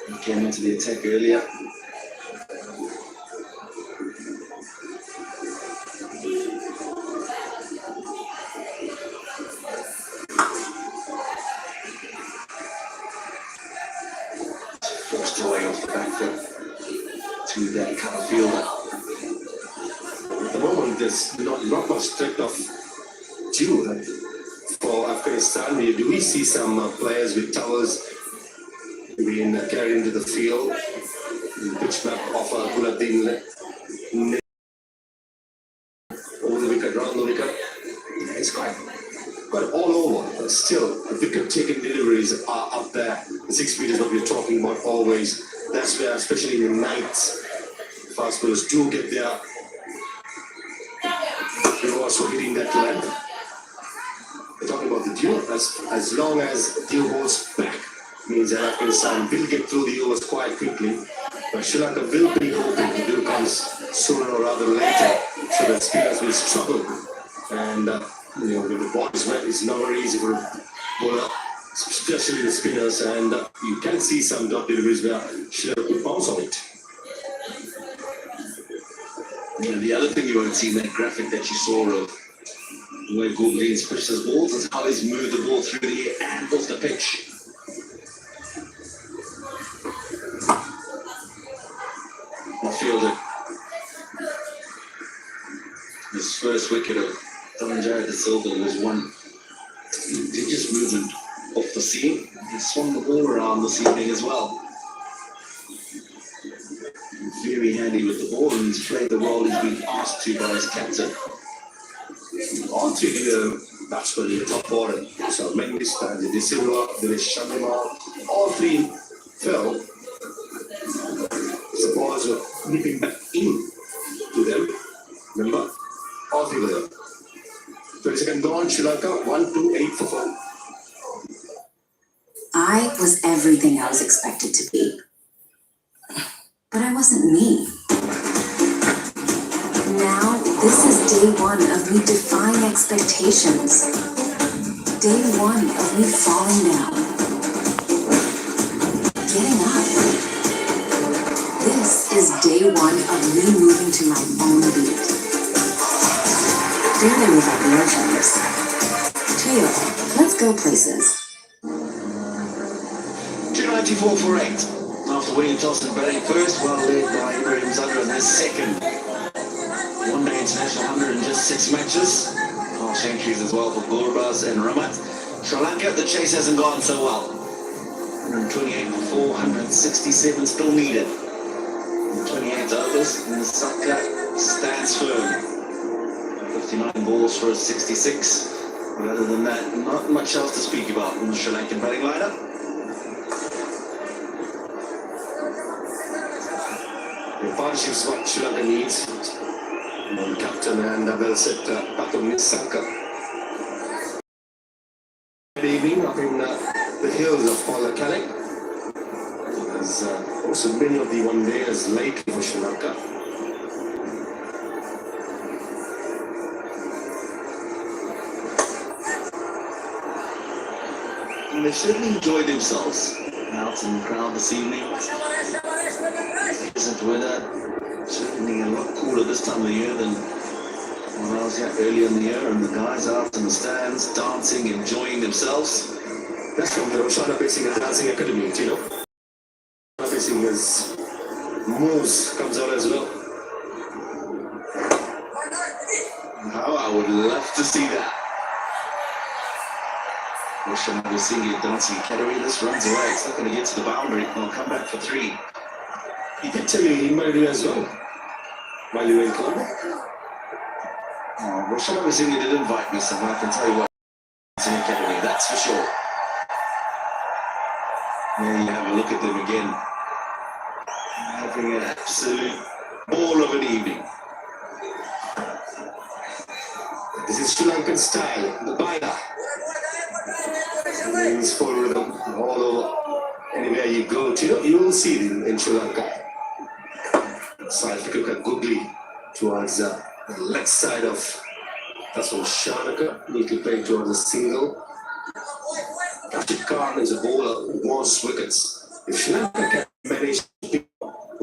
He came into the attack earlier. joy off the back foot to that cover fielder. At the moment, there's not much threat of due for Afghanistan. We see some players with towers being carried into the field. Pitch map of Guladdin over the wicket, round the wicket. It's quite all over. But still, the wicket-taking deliveries are up there. The 6 meters what we're talking about always. That's where, especially in the nights, fast bowlers do get there. We're also hitting that length. We're talking about the dew. As long as dew goes back, means that Afghanistan will get through the overs quite quickly. But Sri Lanka will be hoping the dew comes sooner or rather later, so that spinners will struggle. And when the ball is wet, it's not very easy for a bowler, especially the spinners. And you can see some dot deliveries where Sri Lanka could bounce on it. The other thing you won't see in that graphic that you saw of where Goulding's pushed his balls is how he's moved the ball through the air and off the pitch. I feel that his first wicket of Saranga de Silva was one prodigious movement off the seam. He swung the ball around this evening as well. Very handy with the ball, and he's played the role he's been asked to by his captain. All three batsmen in the top order, so Mendes, De Silva, Sharma, all three fell. The balls were nipping back in to them. Remember? All three were there. 20-second gone, Sri Lanka, 1, 2, 8 for 4. I was everything I was expected to be. But I wasn't me. Now, this is day one of me defying expectations. Day one of me falling down. Getting up. This is day one of me moving to my own beat. Dearly without the oceans. Trio, let's go places. 294 for 8. After winning toss and batting first, well led by Ibrahim Zadra in his second. One-day international 100 in just 6 matches. Harsh entries as well for Gurbaz and Ramat. Sri Lanka, the chase hasn't gone so well. 128 for 467 still needed. 28 overs, and the Saranga stands firm. 59 balls for a 66. But other than that, not much else to speak about in the Sri Lankan batting lineup. The partnership is what Sri Lanka needs. The captain and well set Pato Nissanka. Good evening up in the hills of Palakalik. There's also many of the one-dayers lately for Sri Lanka. And they certainly enjoyed themselves out in the crowd this evening. Decent weather, certainly a lot cooler this time of the year than when I was here earlier in the year, and the guys out in the stands dancing, enjoying themselves. That's from the Roshana Basing and Dancing Academy, you know. Roshana Basing is moves comes out as well. How I would love to see that. Roshana Basing Dancing Academy, this runs away, it's not going to get to the boundary, it'll come back for 3. He did tell you he might do as well while you were in Colombo. Roshana Basing did invite me, so I can tell you what, Dancing Academy, that's for sure. There you have a look at them again. Having an absolute ball of an evening. This is Sri Lankan style, the baila. It's full rhythm all over. Anywhere you go to, you will see it in Sri Lanka. Side kick goodly towards the left side of that's from Sharanga, neatly played towards the single. Rashid Khan is a bowler who wants wickets. If Sri Lanka can manage to pick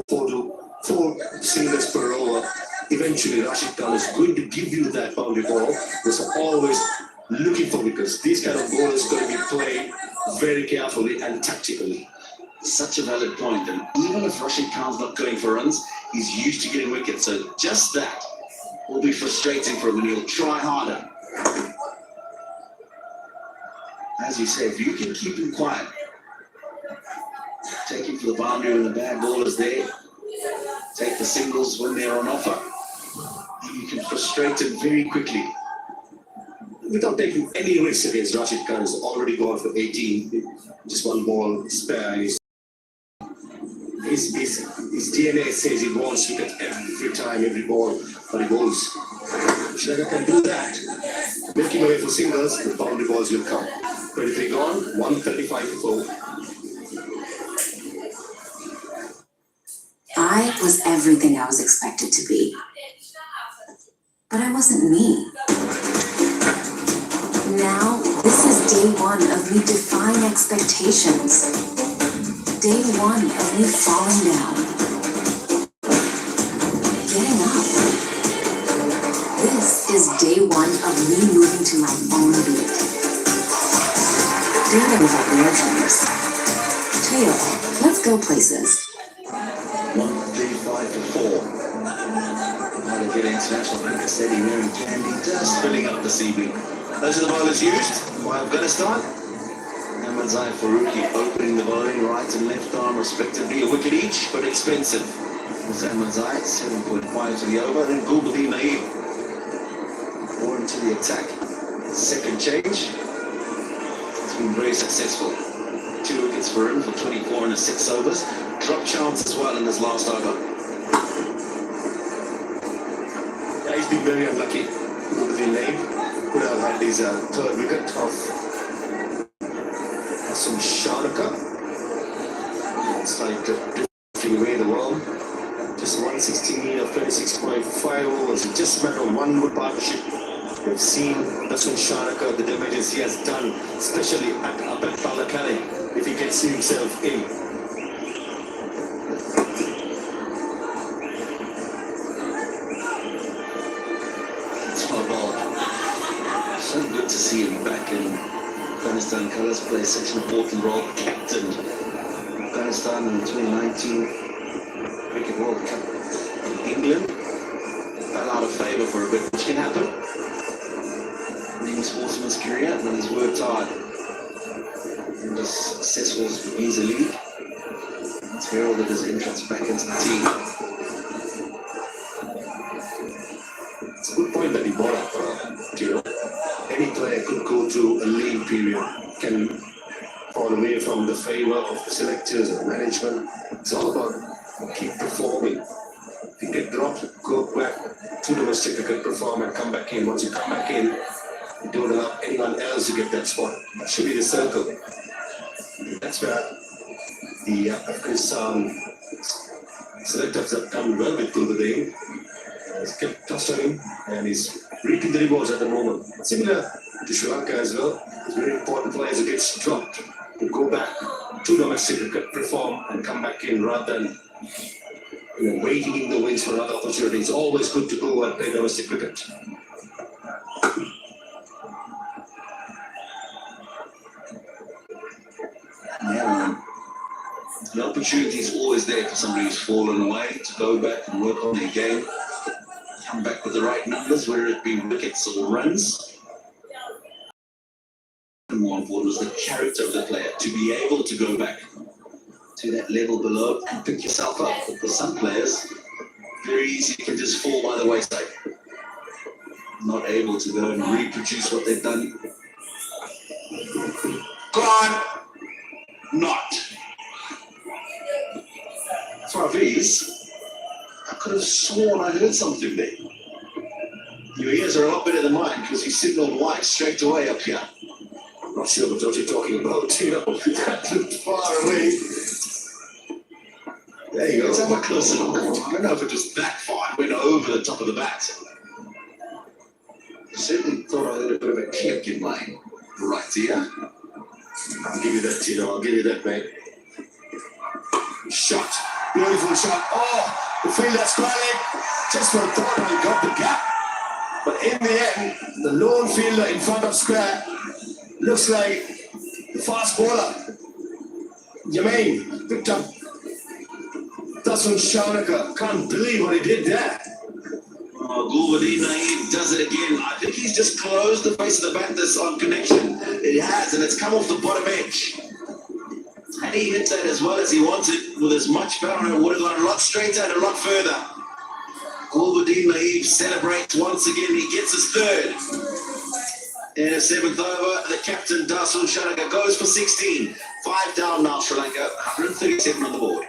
4 singles per over, eventually Rashid Khan is going to give you that boundary ball. There's always looking for wickets. These kind of bowlers are going to be played very carefully and tactically. Such a valid point, and even if Rashid Khan's not going for runs, he's used to getting wickets, so just that will be frustrating for him and he'll try harder. As you say, if you can keep him quiet, take him for the boundary when the bad ball is there, take the singles when they're on offer, you can frustrate him very quickly. Without taking any risk against Rashid Khan, he's already gone for 18. Just one ball spare. His DNA says he wants wicket every time, every ball, but he bowls. Saranga can do that. Make him away for singles, the boundary balls will come. 23 gone, 135 for 4. I was everything I was expected to be. But I wasn't me. Now, this is day one of me defying expectations. Day one of me falling down. Getting up. This is day one of me moving to my own beat. Day one without no dreams. Tell you what, let's go places. 135 for 4. How to get international cricket steady, Mary Candy just filling up this evening. Those are the bowlers used by Afghanistan. Ahmadzai Faruqi opening the bowling right and left arm respectively, a wicket each, but expensive. Was Ahmadzai 7.5 to the over, then Gulbadi Naeem more into the attack. Second change. It's been very successful. 2 wickets for him for 24 and 6 overs. Drop chance as well in his last over. Yeah, he's been very unlucky. Gulbadi Naeem could have had his third wicket of Saranga. It's like drifting away the world. Just 116 of 26.5 overs. It's just a matter of one good partnership. We've seen Saranga, the damages he has done, especially up at Palakane, if he can see himself in. It's my ball. So good to see him back in Afghanistan colours, play such an important role. Captained Afghanistan in the 2019 Cricket World Cup in England. Fell out of favour for a bit, which can happen. Leading sportsman's career, and he's worked hard. And as successful as he's a league, it's heralded his entrance back into the team. It's a good point that he brought up, any player could go through a lean period, can fall away from the favour of the selectors and management. It's all about keep performing. If you get dropped, go back to domestic cricket, perform and come back in. Once you come back in, you don't allow anyone else to get that spot. That should be the circle. That's where the Afghanistan selectors have done well with Gulbadi. He's kept clustering and he's reaping the rewards at the moment. Similar to Sri Lanka as well. It's very important players who gets dropped to go back to domestic cricket, perform and come back in rather than waiting in the wings for another opportunity. It's always good to go and play domestic cricket. Yeah, the opportunity is always there for somebody who's fallen away to go back and work on their game. Come back with the right numbers, whether it be wickets or runs. And more important is the character of the player, to be able to go back to that level below and pick yourself up. For some players, very easy, you can just fall by the wayside. Not able to go and reproduce what they've done. Gone. Not. Farviz, I could have sworn I heard something there. Your ears are a lot better than mine because he signaled wide straight away up here. I'm not sure what you're talking about, that looked far away. There you go. Let's have a closer look. I don't know if it was that far. It went over the top of the bat. I certainly thought I heard a bit of a click in my right ear. I'll give you that, I'll give you that, mate. Shot. Beautiful shot. Oh, the fielder smiling. Just when I thought I got the gap. But in the end, the lone fielder in front of square looks like the fast bowler. Jermaine picked up. Dasun Shanaka. Can't believe what he did there. Gulbadin Naeem does it again. I think he's just closed the face of the bat this on connection. It has, and it's come off the bottom edge. Had he hit that as well as he wanted, with as much power, it would have gone a lot straighter and a lot further. Gulbadin Naeem celebrates once again. He gets his third. In a seventh over, the captain Dasun Shanaka goes for 16. 5 down now, Sri Lanka. 137 on the board.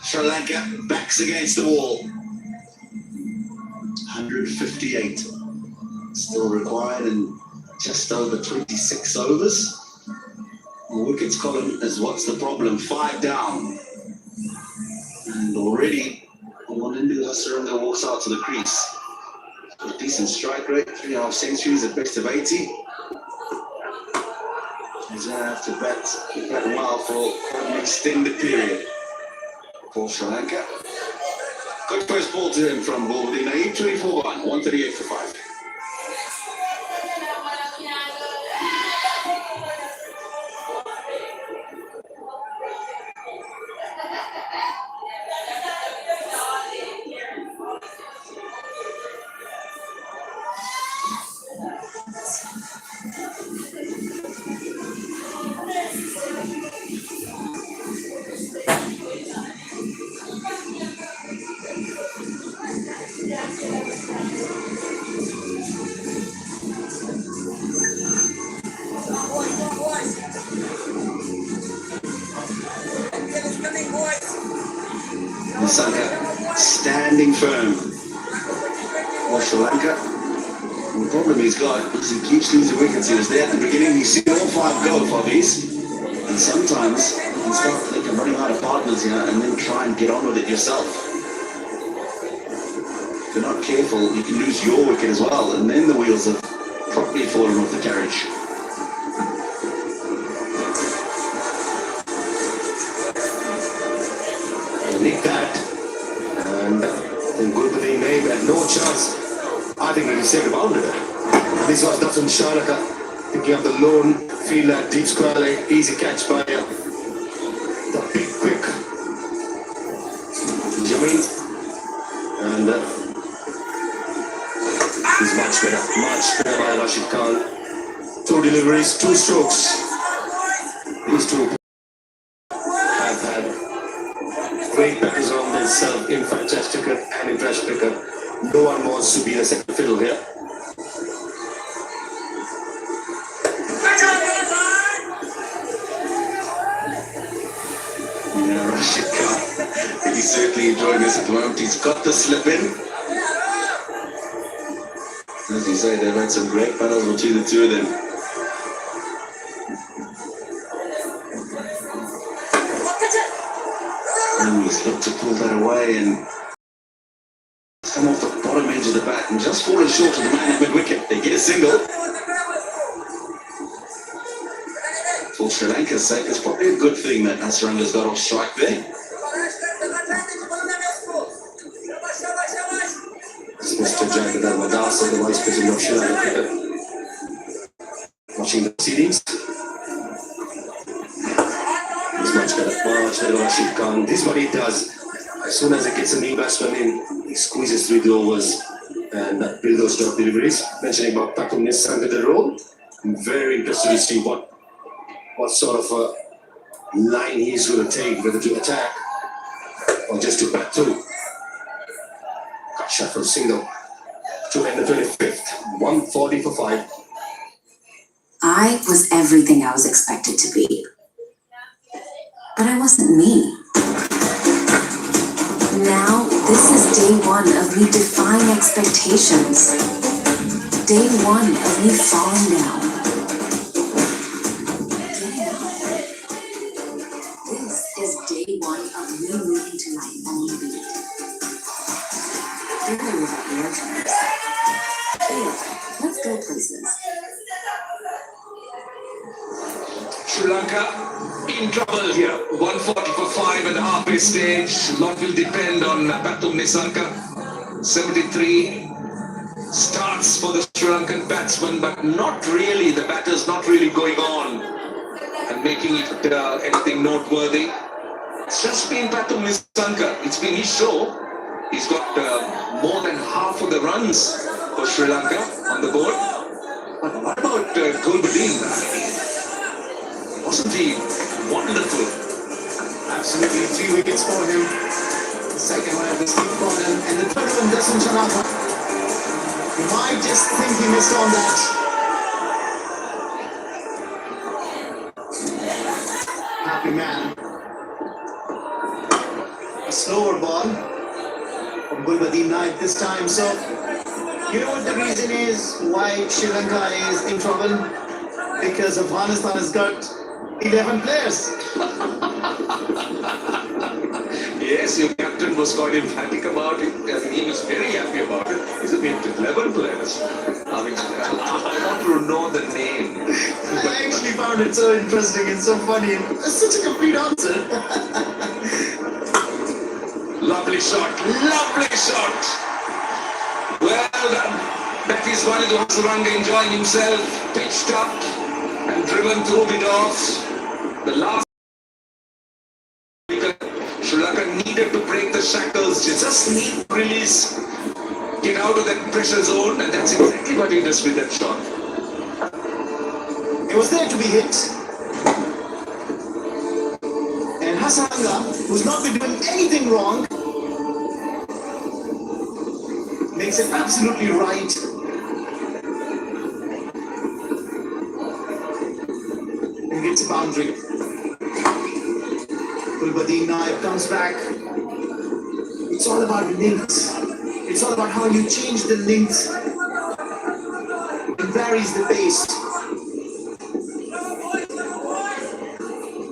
Sri Lanka backs against the wall. 158 still required in just over 26 overs. The wickets column is what's the problem, 5 down. And already Monindu Saranga walks out to the crease. A decent strike rate, 3.5 centuries, a best of 80. He's going to have to bat well for an extended period for Sri Lanka. Good first ball to him from Gulbadin Naeem, 24-1, 138 for 5. Saranga standing firm for Sri Lanka. And the problem he's got is he keeps losing wickets. He was there at the beginning, he's seen all 5 go for these. And sometimes you can start thinking running out of partners here and then try and get on with it yourself. If you're not careful, you can lose your wicket as well, and then the wheels have properly fallen off the carriage. Nick that. And Gulbadin Naeem had no chance. I think he was saved a boundary there. This was Dasun Shanaka picking up the lone fielder, deep square leg, easy catch by the big quick Jameen. And he's much better by Rashid Khan. 2 deliveries, 2 strokes. These two have had great battles on themselves in fantastic cricket and in fresh cricket. No one wants to be the second fiddle here. Yeah, Rashid Khan, he's certainly enjoying this at the moment. He's got the slip in. As you say, they've had some great battles between the two of them. And he's looked to pull that away and come off the bottom edge of the bat and just fallen short of the man at mid-wicket. They get a single. For Sri Lanka's sake, it's probably a good thing that Saranga's got off strike there. Mr. Jagad Madasa, the vice president of Sri Lanka cricket, watching the proceedings. He's much better Rashid Khan. This is what he does. As soon as he gets a new batsman in, he squeezes through the overs. and build those drop deliveries. Mentioning about Takum Nissanka the role, I'm very interested to see what sort of a line he's going to take, whether to attack or just to bat through. Cut shot for a single to end the 25th, 140 for 5. I was everything I was expected to be. But I wasn't me. Now, this is day one of me defying expectations. Day one of me falling down. This is day one of me moving to my own beat. Dinner without the urgent. Hey, let's go places. Sri Lanka in trouble here. 140 for 5.5 pace stage. Lot will depend on Pathum Nissanka. 73 starts for the Sri Lankan batsman, but not really. The batter's not really going on and making it anything noteworthy. It's just been Pathum Nissanka. It's been his show. He's got more than half of the runs for Sri Lanka on the board. But what about Gulbadin? Wasn't he wonderful? Absolutely, 3 wickets for him. The second one at the steep corner, and the third one doesn't turn up. You might just think he missed on that. Happy man. A slower ball from Gulbadin Naik this time. So, you know what the reason is why Sri Lanka is in trouble? Because Afghanistan has got 11 players. Yes, your captain was quite emphatic about it, and he was very happy about it. He's a bit 11 players. I mean, I want to know the name. I actually found it so interesting and so funny. It's such a complete answer. Lovely shot, lovely shot. Well done. That is one of those Saranga enjoying himself, pitched up and driven through mid-offs. The last Sri Lanka needed to break the shackles, just need to release, get out of that pressure zone, and that's exactly what he does with that shot. It was there to be hit. And Saranga, who's not been doing anything wrong, makes it absolutely right. And gets a boundary. Gulbadin Naik comes back. It's all about links. It's all about how you change the links. It varies the pace.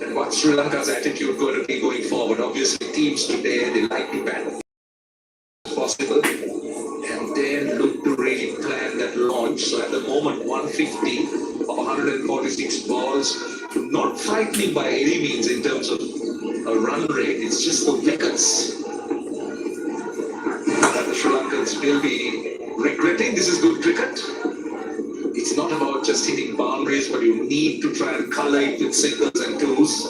And what's Sri Lanka's attitude going to be going forward? Obviously, teams today, they like to bat as possible and then look to really plan that launch. So at the moment, 150 of 146 balls, not frightening by any means in terms of a run rate. It's just the wickets that the Sri Lankans will be regretting. This is good cricket. It's not about just hitting boundaries, but you need to try and colour it with singles and twos.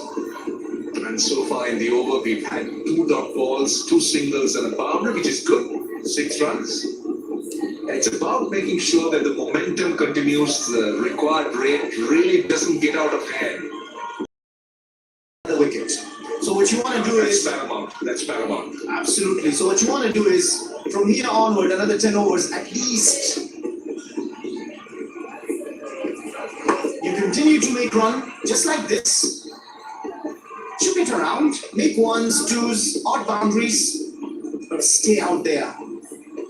And so far in the over, we've had 2 dot balls, 2 singles and a boundary, which is good. 6 runs. And it's about making sure that the momentum continues, the required rate really doesn't get out of hand. The wicket. So what you want to do is... That's paramount. Absolutely. So what you want to do is, from here onward, another 10 overs at least. You continue to make run, just like this. Chip it around, make 1s, 2s, odd boundaries, but stay out there.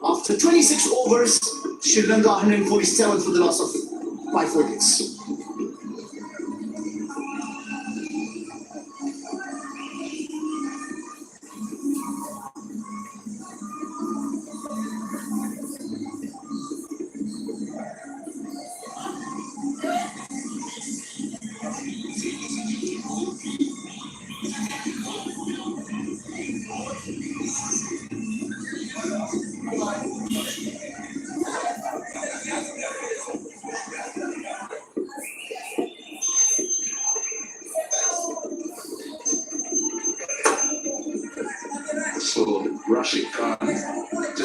After 26 overs, Sri Lanka 147 for the loss of 5 wickets.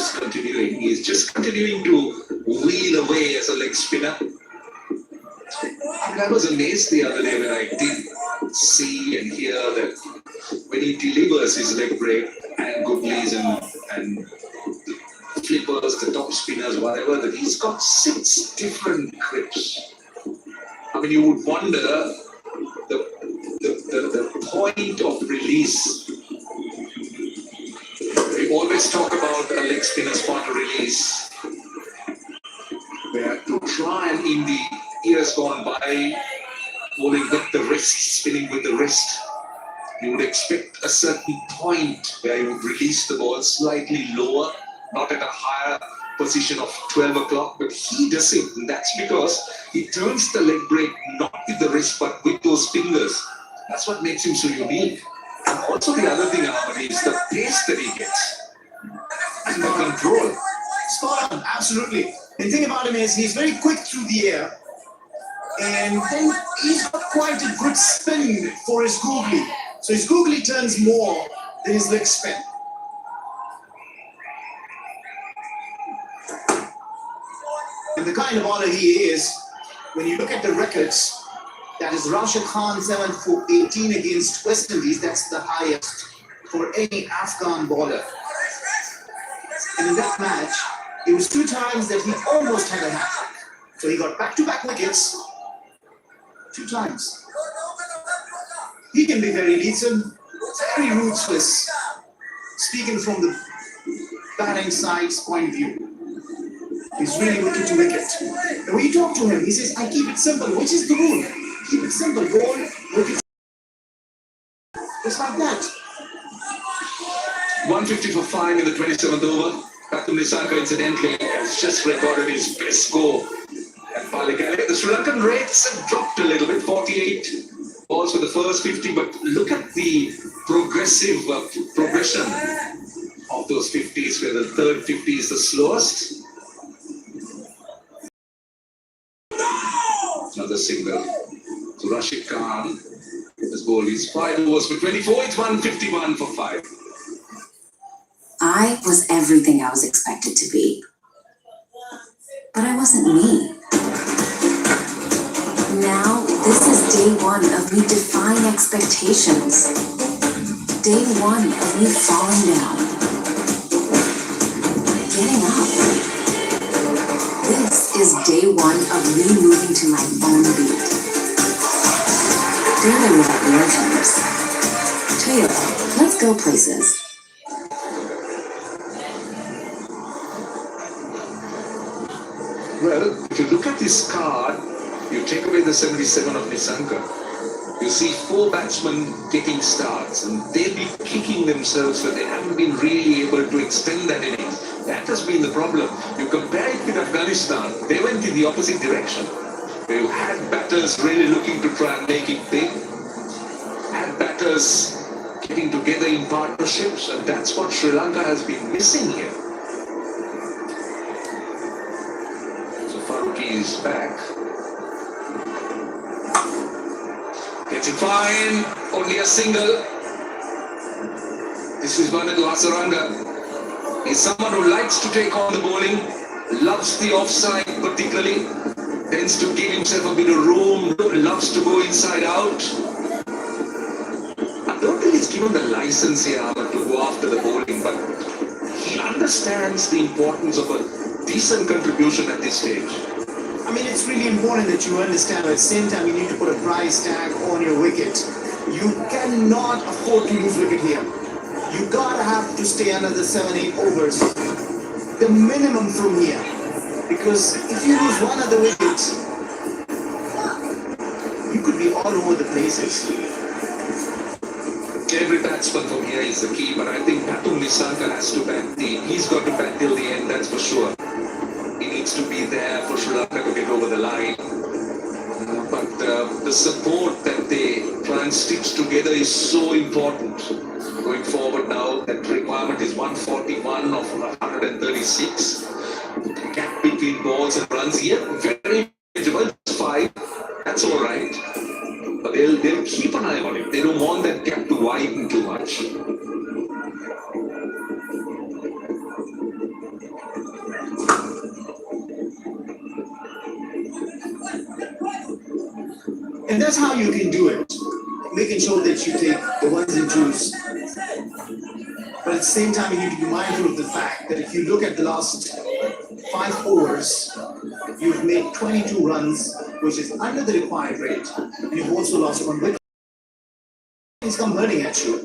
just continuing. He's just continuing to wheel away as a leg spinner. I was amazed the other day when I did see and hear that when he delivers his leg break and googlies and the flippers, the top spinners, whatever, that he's got 6 different grips. I mean, you would wonder the point of release. We always talk about a leg spinner's point of release, where to try and in the years gone by, bowling with the wrist, spinning with the wrist, you would expect a certain point where you would release the ball slightly lower, not at a higher position of 12 o'clock, but he does it, and that's because he turns the leg break not with the wrist but with those fingers. That's what makes him so unique. And also the other thing, Ahmed, is the pace that he gets and the control. Spot on, absolutely. And the thing about him is he's very quick through the air, and then he's got quite a good spin for his googly. So his googly turns more than his leg spin. And the kind of bowler he is, when you look at the records, that is Rashid Khan 7 for 18 against West Indies, that's the highest for any Afghan bowler. And in that match, it was 2 times that he almost had a hat-trick. So he got back-to-back wickets 2 times. He can be very lethal, very ruthless, speaking from the batting side's point of view. He's really wicket to wicket. And when you talk to him, he says, I keep it simple, which is the rule. Keep it simple, ball, wicket. Just like that. 150 for 5 in the 27th over. Nissanka incidentally has just recorded his best score at Palikale. The Sri Lankan rates have dropped a little bit, 48 balls for the first 50, but look at the progressive progression of those 50s, where the third 50 is the slowest. Another single. So Rashid Khan has bowled his 5 overs for 24. It's 151 for 5. I was everything I was expected to be. But I wasn't me. Now, this is day 1 of me defying expectations. Day 1 of me falling down. Getting up. This is day 1 of me moving to my own beat. Daily without earphones. Taylor, let's go places. Well, if you look at this card, you take away the 77 of Nissanka, you see 4 batsmen getting starts, and they'll be kicking themselves that they haven't been really able to extend that innings. That has been the problem. You compare it with Afghanistan, they went in the opposite direction. They had batters really looking to try and make it big, had batters getting together in partnerships, and that's what Sri Lanka has been missing here. Is back. Gets it fine. Only a single. This is Vanuatu Saranga. He's someone who likes to take on the bowling, loves the offside particularly, tends to give himself a bit of room, loves to go inside out. I don't think he's given the license here to go after the bowling, but he understands the importance of a decent contribution at this stage. I mean, it's really important that you understand, but at the same time, you need to put a price tag on your wicket. You cannot afford to lose wicket here. You gotta have to stay another 7-8 overs. The minimum from here. Because if you lose one other wicket, you could be all over the places. Every batsman from here is the key, but I think Nissanka has to bat he's got to bat till the end, that's for sure. He needs to be there for Sri Lanka to get over the line. But the support that they try and stitch together is so important. Going forward now, that requirement is 141 of 136. The gap between balls and runs here, very manageable, 5. That's all right. But they'll keep an eye on it. They don't want that gap to widen too much. And that's how you can do it, making sure that you take the ones and twos. But at the same time, you need to be mindful of the fact that if you look at the last 5 overs, you've made 22 runs, which is under the required rate. You've also lost 1 wicket. It's come hurting at you.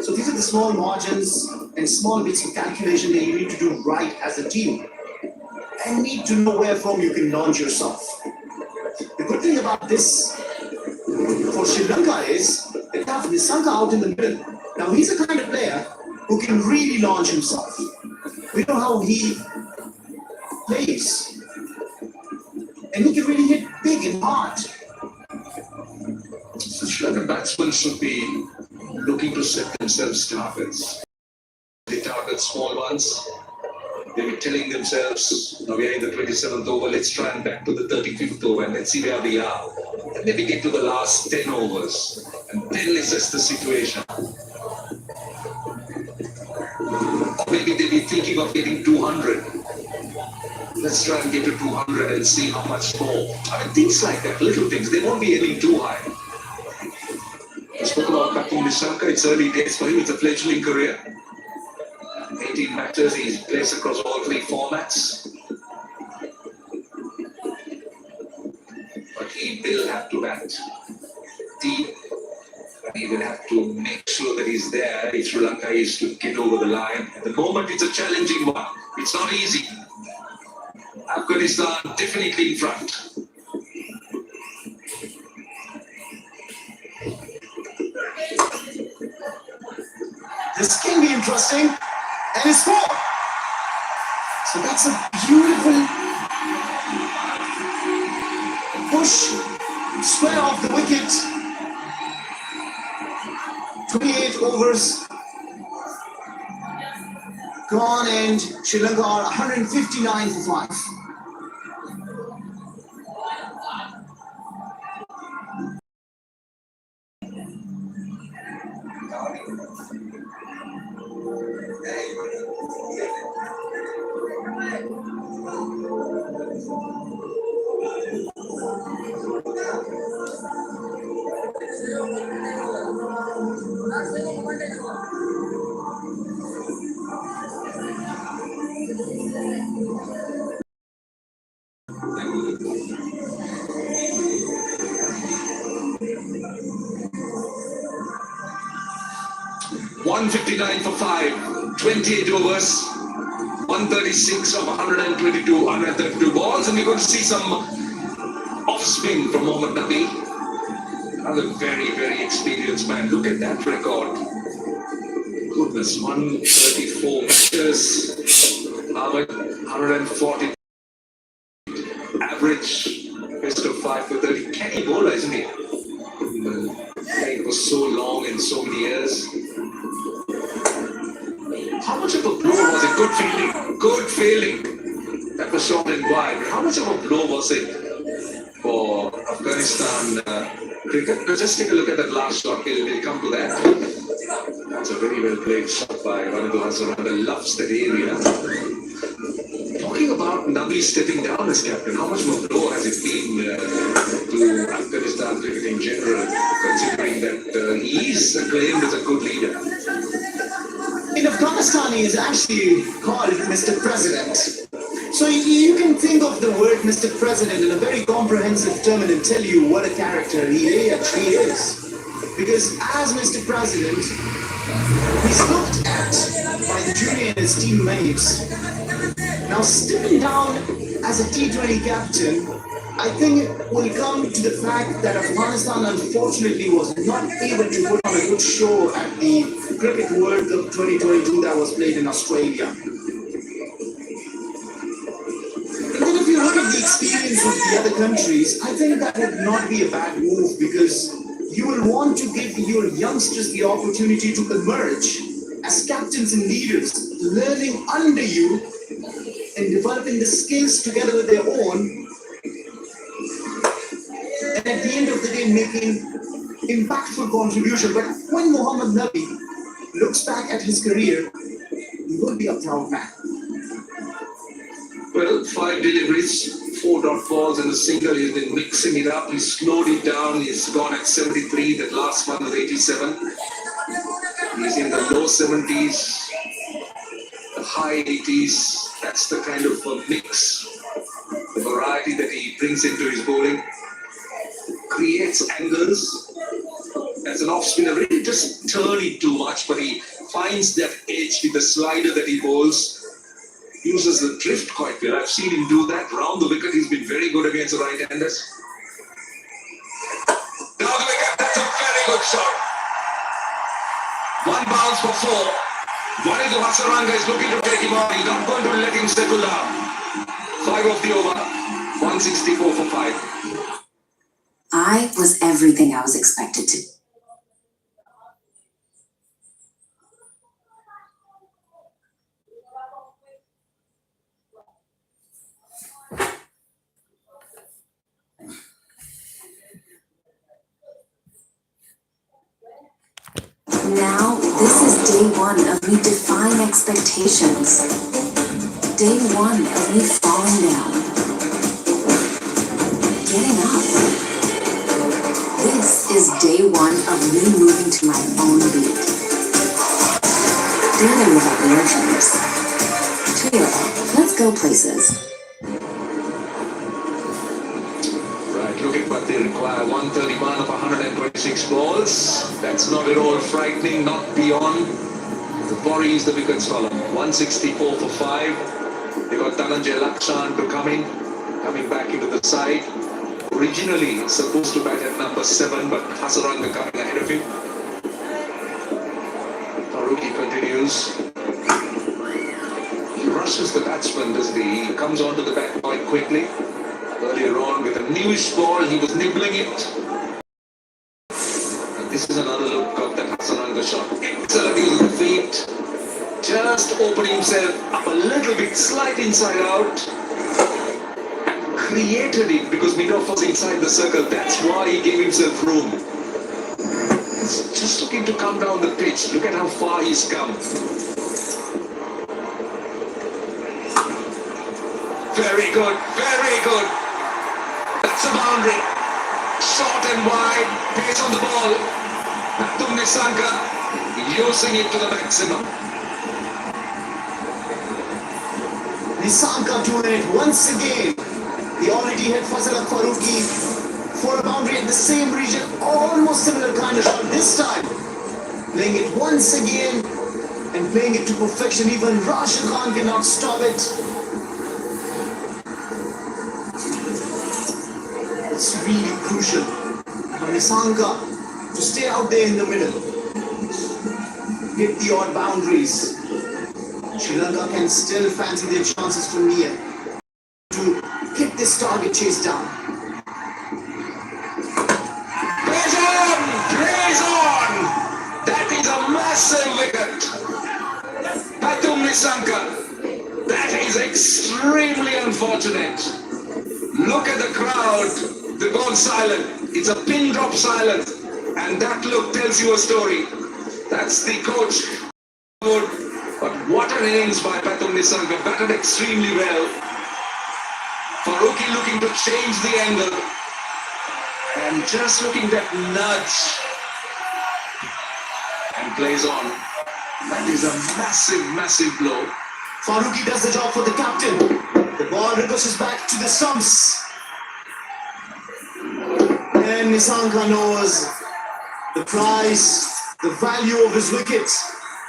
So these are the small margins and small bits of calculation that you need to do right as a team. And need to know where from you can launch yourself. The good thing about this for Sri Lanka is they have Nissanka out in the middle. Now he's the kind of player who can really launch himself. We know how he plays. And he can really hit big and hard. So Sri Lankan batsmen should be looking to set themselves targets. They target small ones. They be telling themselves, now we are in the 27th over, let's try and back to the 35th over and let's see where we are. And maybe get to the last 10 overs and then assess the situation. Or maybe they'll be thinking of getting 200. Let's try and get to 200 and see how much more. I mean, things like that, little things, they won't be aiming too high. I spoke about Kapil Nissanka, it's early days for him, it's a fledgling career. 18 matches, he's plays across all 3 formats. But he will have to bat deep. And he will have to make sure that he's there if Sri Lanka is to get over the line. At the moment, it's a challenging one. It's not easy. Afghanistan definitely in front. This can be interesting. And it's 4. So that's a beautiful push, square off the wicket. 28 overs gone and Sri Lanka are 159 for 5. $159 for 5, 28 overs, 136 of 132 balls, and you're going to see some off-spin from Mohammad Nabi. Another very, very experienced man. Look at that record. Goodness, 134 matches, 140 average, best of 5 for 30. Canny bowler, isn't he? Playing for so long and so many years. How much of a blow was it? Good fielding. Good fielding. That was short and wide. How much of a blow was it for Afghanistan cricket? Now just take a look at that last shot. We'll come to that. That's a very well played shot by Vanadhu Saranga. Loves that area. Talking about Nabi stepping down as captain, how much of a blow has it been to Afghanistan cricket in general, considering that he is acclaimed as a good leader? In Afghanistan, he is actually called Mr. President. So you can think of the word Mr. President in a very comprehensive term and tell you what a character he actually is. Because as Mr. President, he's looked at by the junior and his teammates. Now stepping down as a T20 captain, I think it will come to the fact that Afghanistan unfortunately was not able to put on a good show at the Cricket World Cup 2022 that was played in Australia. And then if you look at the experience of the other countries, I think that would not be a bad move because you will want to give your youngsters the opportunity to emerge as captains and leaders, learning under you and developing the skills together with their own. And at the end of the day, making impactful contribution. But when Mohammad Nabi looks back at his career, he will be a proud man. Well, 5 deliveries, 4 dot balls and a single. He's been mixing it up. He's slowed it down. He's gone at 73. That last one was 87. He's in the low 70s, the high 80s. That's the kind of mix, the variety that he brings into his bowling. Creates angles. As an off spinner, really doesn't turn it too much, but he finds that edge with the slider that he bowls. Uses the drift quite well. I've seen him do that. Round the wicket, he's been very good against the right-handers. Down the wicket, that's a very good shot. 1 bounce for 4. What is the Saranga is looking to take him out? He's not going to let him settle down. 5 of the over. 164 for 5. I was everything I was expected to. Now, this is day 1 of me defying expectations. Day 1 of me falling down. Getting up. This is day 1 of me moving to my own beat. Dealing with our inner dreams. Trio, let's go places. Looking, but they require 131 of 126 balls. That's not at all frightening, not beyond. The Bori is the wicket scholar. 164 for 5. They got Dhananjay Lakshan to coming back into the side. Originally supposed to bat at number 7, but Hasaranga coming ahead of him. Farooqi continues. He rushes the batsman, doesn't he? He comes onto the bat quite quickly. Earlier on with a newish ball, he was nibbling it. And this is another look of that Hasaranga shot. Excellent use of the feet. Just opened himself up a little bit, slight inside out. And created it because mid-off was inside the circle. That's why he gave himself room. He's just looking to come down the pitch. Look at how far he's come. Very good, very good. That's a boundary. Short and wide, pace on the ball. Pathum Nissanka using it to the maximum. Nissanka doing it once again. He already hit Fazal Farooqi for a boundary in the same region. Almost similar kind of shot this time. Playing it once again and playing it to perfection. Even Rashid Khan cannot stop it. It's really crucial for Nissanka to stay out there in the middle. Hit the odd boundaries. Sri Lanka can still fancy their chances from here to hit this target chase down. Plays on! Plays on! That is a massive wicket. Pathum Nissanka. That is extremely unfortunate. Look at the crowd. They've gone silent. It's a pin drop silence. And that look tells you a story. That's the coach. But what an innings by Pathum Nissanka. Batted extremely well. Farooqi looking to change the angle. And just looking that nudge. And plays on. That is a massive, massive blow. Farooqi does the job for the captain. The ball ricochets back to the stumps. And Nissanka knows the price, the value of his wicket.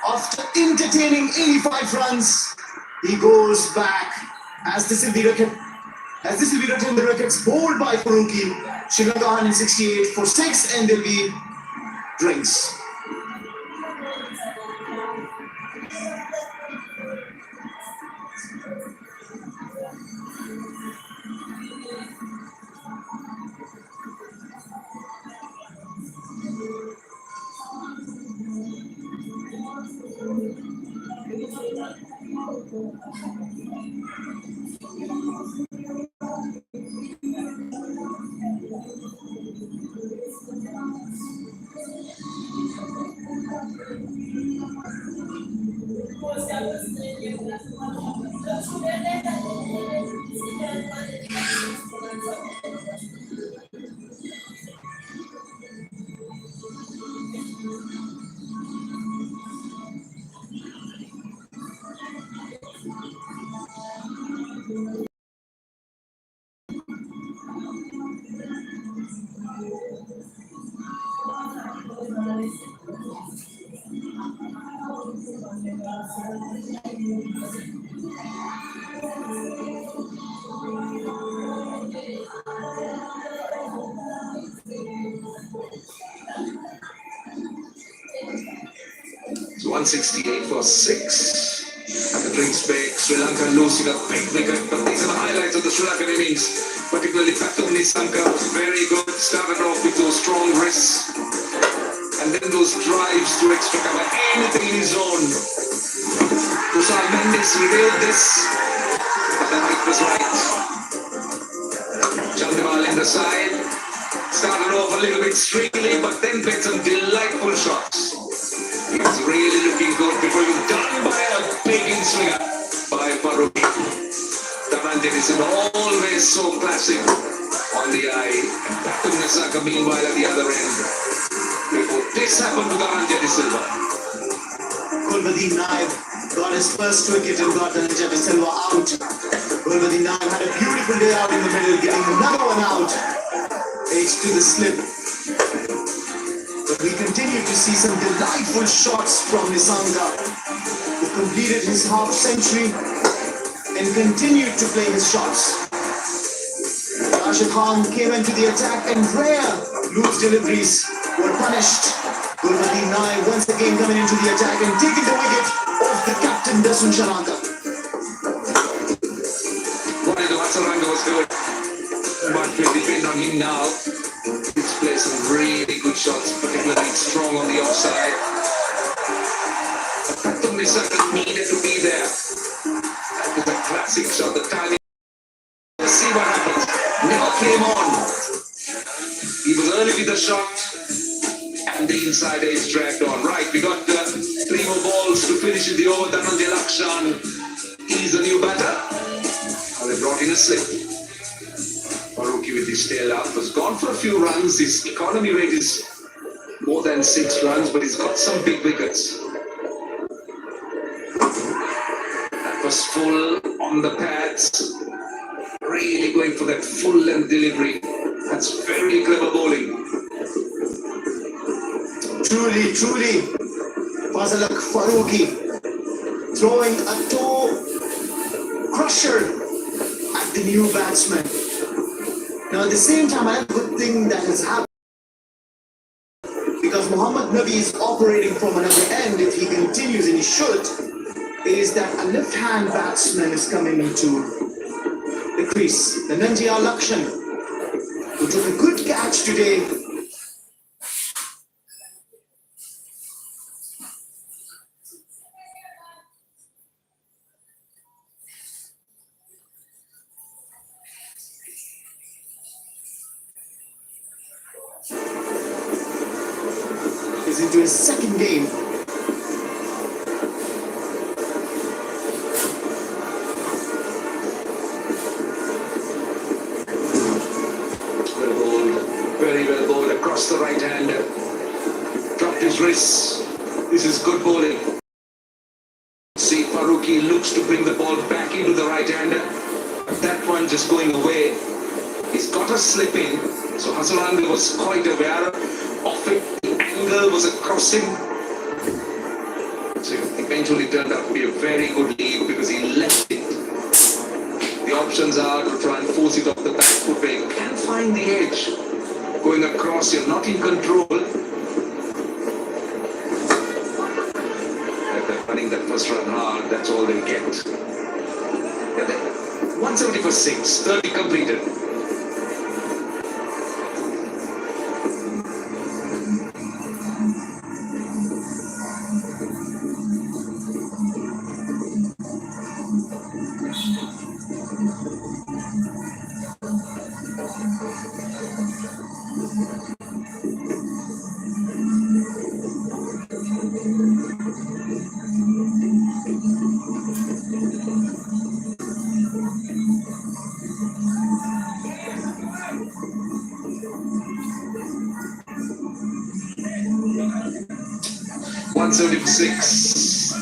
After entertaining 85 runs, he goes back. As this will be written, the records bowled by Farooqi. Sri Lanka 168 for 6, and there'll be drinks. It's 168 for 6. The drinks big. Sri Lanka losing a big wicket, but these are the highlights of the Sri Lankan innings. Particularly Patum Nisanka was very good. Started off with those strong wrists, and then those drives to extra cover anything in his zone. Kusal Mendes revealed this, but the height was right. Chandimal in the side. Started off a little bit streaky, but then played some delightful shots. He was really looking good before he was done by a big swinger by Farooqi. Dhananjay is always so classic on the eye. Patum Nisanka meanwhile at the other end. Before this happened to Dhananjay De Silva. Gulbadin Naib got his first wicket and got Dhananjay De Silva out. Gulbadin Naib had a beautiful day out in the middle, getting another one out. H to the slip. But we continue to see some delightful shots from Nisanka, who completed his half century and continued to play his shots. Rashid Khan came into the attack and rare loose deliveries were punished. Gulbadin Naib once again coming into the attack and taking the wicket off the captain Dasun Saranga. Saranga was good, but we depend on him now. He's played some really good shots, particularly strong on the offside. Patum Nisanka needed to be there. That was a classic shot. The timing. Let's see what happens. Never came on. He was early with the shot, and the inside edge dragged on. Right, we got 3 more balls to finish in the over. Dhananjay Lakshan, he's the new batter. Now they brought in a slip. Farooqi with his tail up was gone for a few runs. His economy rate is more than 6 runs, but he's got some big wickets. That was full on the pads. Really going for that full length delivery. That's very clever bowling. Truly, Fazalak Farooqi throwing a toe crusher at the new batsman. Now at the same time, another good thing that has happened, because Mohammad Nabi is operating from another end, if he continues, and he should, is that a left-hand batsman is coming into the crease. The Nanjiya Lakshan, who took a good catch today. Is into his second game. Well bowled, very well bowled across the right hand. Dropped his wrists. This is good bowling. See, Farooqi looks to bring the ball back into the right hander. But that one just going away. He's got a slip in. So Saranga was quite aware of it. The angle was a crossing. So it eventually turned out to be a very good lead because he left it. The options are to try and force it off the back foot where you can find the edge. Going across, you're not in control. If they're running that first run hard, that's all they get. 170 for 6, 30 completed.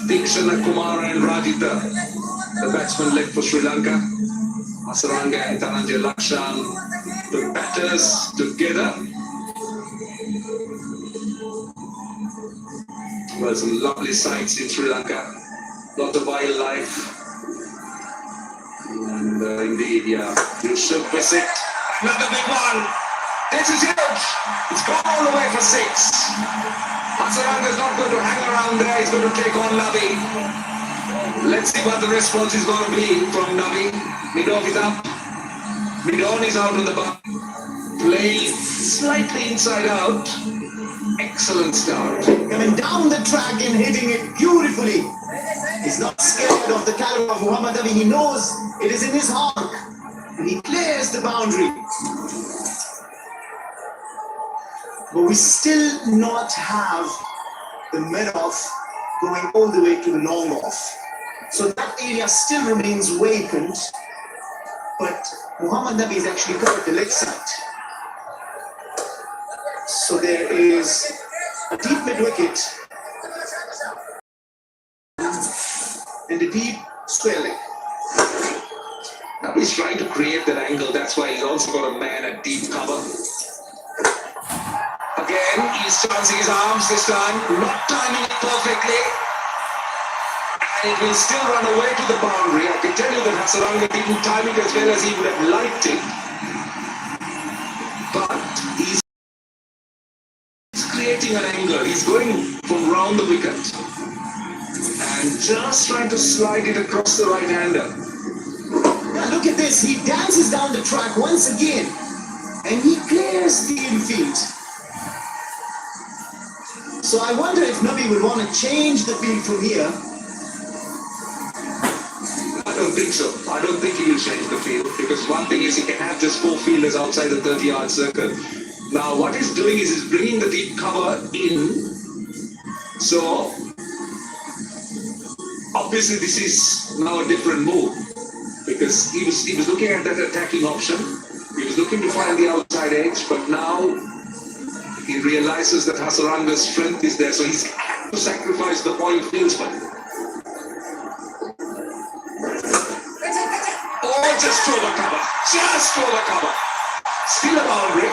Dikshana Kumar and Rajita, the batsman left for Sri Lanka. Saranga and Dhananjay Lakshan, the batters together. Well, some lovely sights in Sri Lanka. lots of wildlife. And indeed, yeah, you should visit. Another big one. This is huge. It's gone all the way for 6. Saranga is not going to hang around there. He's going to take on Nabi. Let's see what the response is going to be from Nabi. Mid-off is up. Mid-on is out on the bar. Playing slightly inside out. Excellent start. Coming down the track and hitting it beautifully. He's not scared of the caliber of Muhammad Nabi. He knows it is in his heart. And he clears the boundary. But we still not have the mid-off going all the way to the long off. So that area still remains vacant. But Muhammad Nabi has actually covered the leg side. So there is a deep mid-wicket and a deep square leg. Now he's trying to create that angle. That's why he's also got a man at deep cover. Again, he's chancing his arms this time, not timing it perfectly. And it will still run away to the boundary. I can tell you that Saranga didn't time it as well as he would have liked it. But he's creating an angle. He's going from round the wicket. And just trying to slide it across the right-hander. Now look at this. He dances down the track once again. And he clears the infield. So I wonder if Nabi would want to change the field from here. I don't think so. I don't think he will change the field, because one thing is he can have just 4 fielders outside the 30-yard circle. Now what he's doing is he's bringing the deep cover in. So obviously this is now a different move, because he was looking at that attacking option. He was looking to find the outside edge, but now he realizes that Saranga's strength is there, so he's had to sacrifice the point fieldsman. Oh, just over cover. Just over cover. Still a boundary.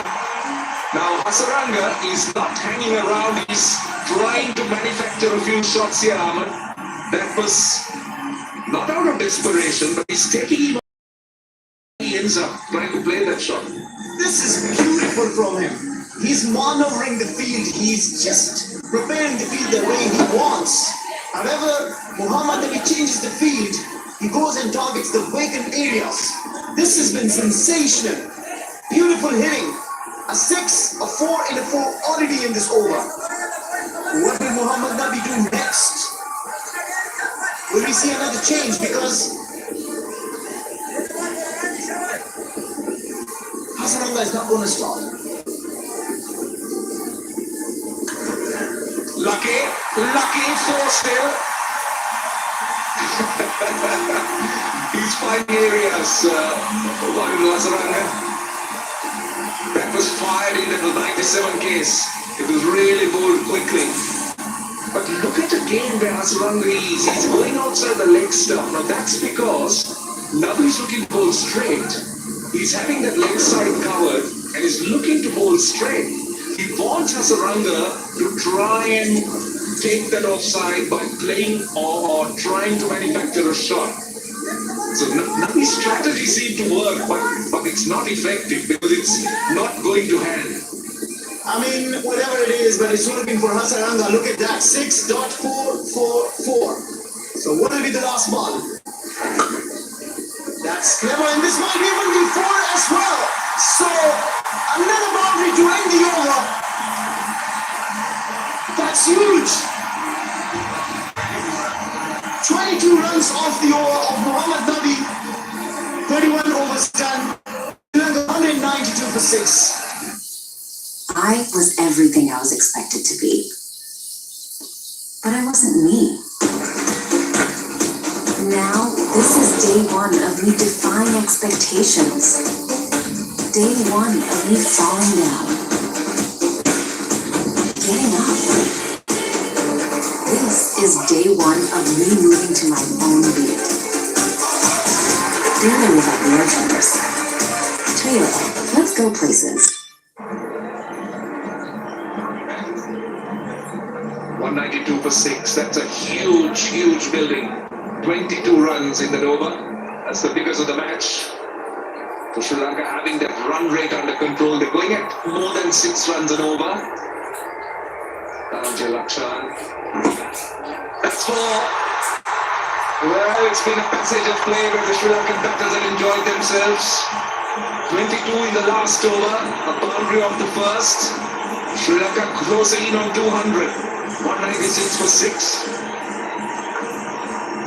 Now Saranga is not hanging around. He's trying to manufacture a few shots here, Ahmed. That was not out of desperation, but he's taking him. He ends up trying to play that shot. This is beautiful from him. He's maneuvering the field. He's just preparing the field the way he wants. However, Muhammad Nabi changes the field. He goes and targets the vacant areas. This has been sensational. Beautiful hitting. A 6, a 4 and a 4 already in this over. What will Muhammad Nabi do next? Will we see another change? Because Saranga is not going to stop. Lucky 4 still. He's finding areas, Saranga. That was fired in the 97 case. It was really bowled quickly. But look at again where Saranga is. He's going outside the leg stump. Now that's because Nabi's looking to bowl straight. He's having that leg side covered and is looking to bowl straight. He wants Saranga to try and take that offside by playing or trying to manufacture a shot. So Nabi's strategy seemed to work, but it's not effective because it's not going to hand. I mean, whatever it is, but it's working for Saranga. Look at that, 6.444. So what will be the last ball? That's clever, and this might even be 4 as well. So another boundary to end the over. That's huge. 22 runs off the over of Muhammad Nabi. 31 overs done. 192 for 6. I was everything I was expected to be. But I wasn't me. Now, this is day 1 of me defying expectations. Day 1 of me falling down. Getting up. This is day 1 of me moving to my own beat. Dealing without the airjumpers. Tell you what, let's go places. 192 for 6. That's a huge building. 22 runs in that over. That's the biggest of the match. For Sri Lanka having that run rate under control. They're going at more than 6 runs an over. Lakshan. That's 4. Well, it's been a passage of play where the Sri Lankan batters have enjoyed themselves. 22 in the last over, a boundary of the first. Sri Lanka closing in on 200. 196 for 6.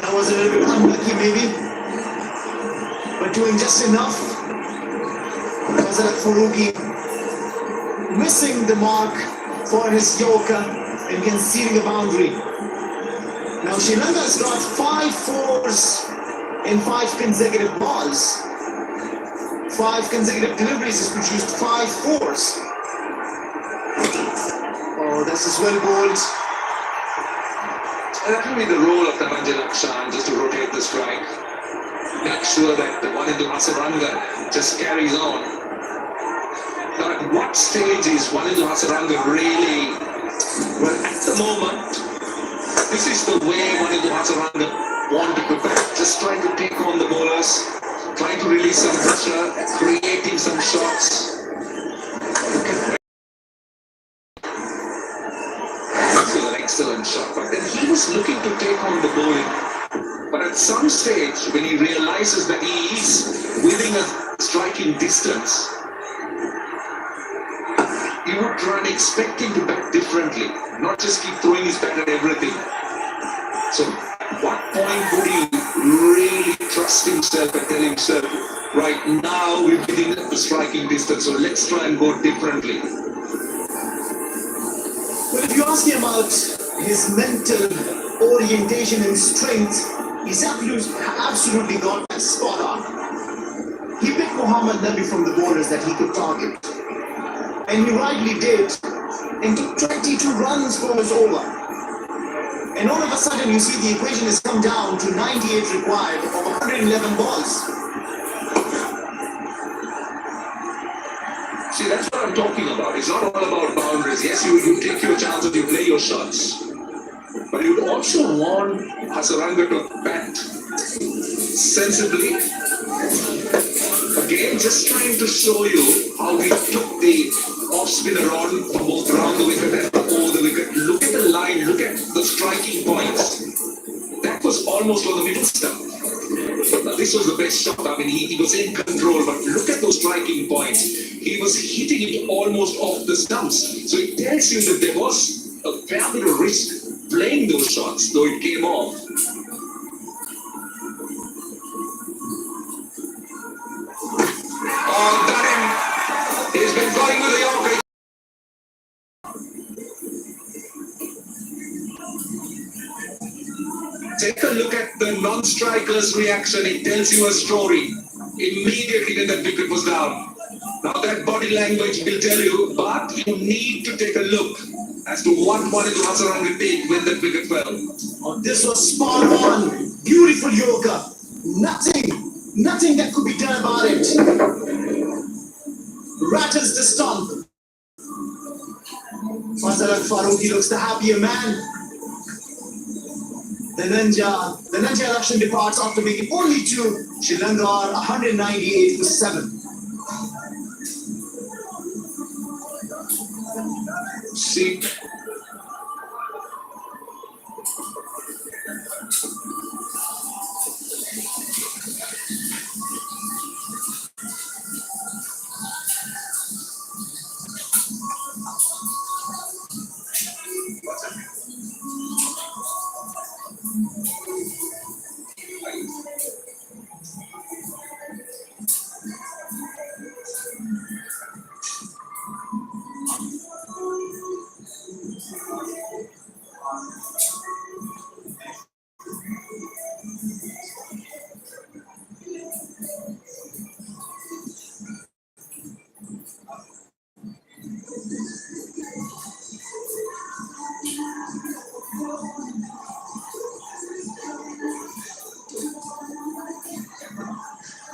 That was a little bit unlucky maybe, but doing just enough. Faruqi missing the mark for his Yorker and conceding a boundary. Now Sri Lanka has got 5 fours in 5 consecutive balls. 5 consecutive deliveries has produced 5 fours. Oh, this is well bowled. And that will be the role of the Lakshan, just to rotate the strike. Make sure that the one into Saranga just carries on. Now, at what stage is one into Saranga really? Well, at the moment, this is the way one into Saranga wanted to bat. Just trying to take on the bowlers, trying to release some pressure, creating some shots. This is an excellent shot, but then he was looking to take on the bowling. But at some stage, when he realizes that he is within a striking distance, he would run expecting to bat differently, not just keep throwing his bat at everything. So, at what point would he really trust himself and tell himself, right now we're within the striking distance, so let's try and go differently? Well, if you ask him about his mental orientation and strength, he's absolutely got that spot on. He picked Muhammad Nabi from the bowlers that he could target. And he rightly did, and took 22 runs from his over. And all of a sudden, you see the equation has come down to 98 required of 111 balls. See, that's what I'm talking about. It's not all about boundaries. Yes, you take your chances, you play your shots. But you would also want Saranga to bat sensibly. Again, just trying to show you how he took the off-spinner on from both around the wicket and over the wicket. Look at the line, look at the striking points. That was almost on the middle stump. Now, this was the best shot. I mean, he was in control, but look at those striking points. He was hitting it almost off the stumps. So it tells you that there was a fair bit of risk playing those shots, though it came off. Oh, got him! He's been going with the Yorker. Take a look at the non-striker's reaction. It tells you a story. Immediately when that wicket was down. Now that body language will tell you, but you need to take a look as to what one into Saranga did when that wicket fell. Oh, this was spot on. Beautiful Yorker. Nothing that could be done about it. Rattles the stump. Faruqi looks the happier man. The Ninja Russian departs after making only 2. Sri Lanka are 198 for 7. See,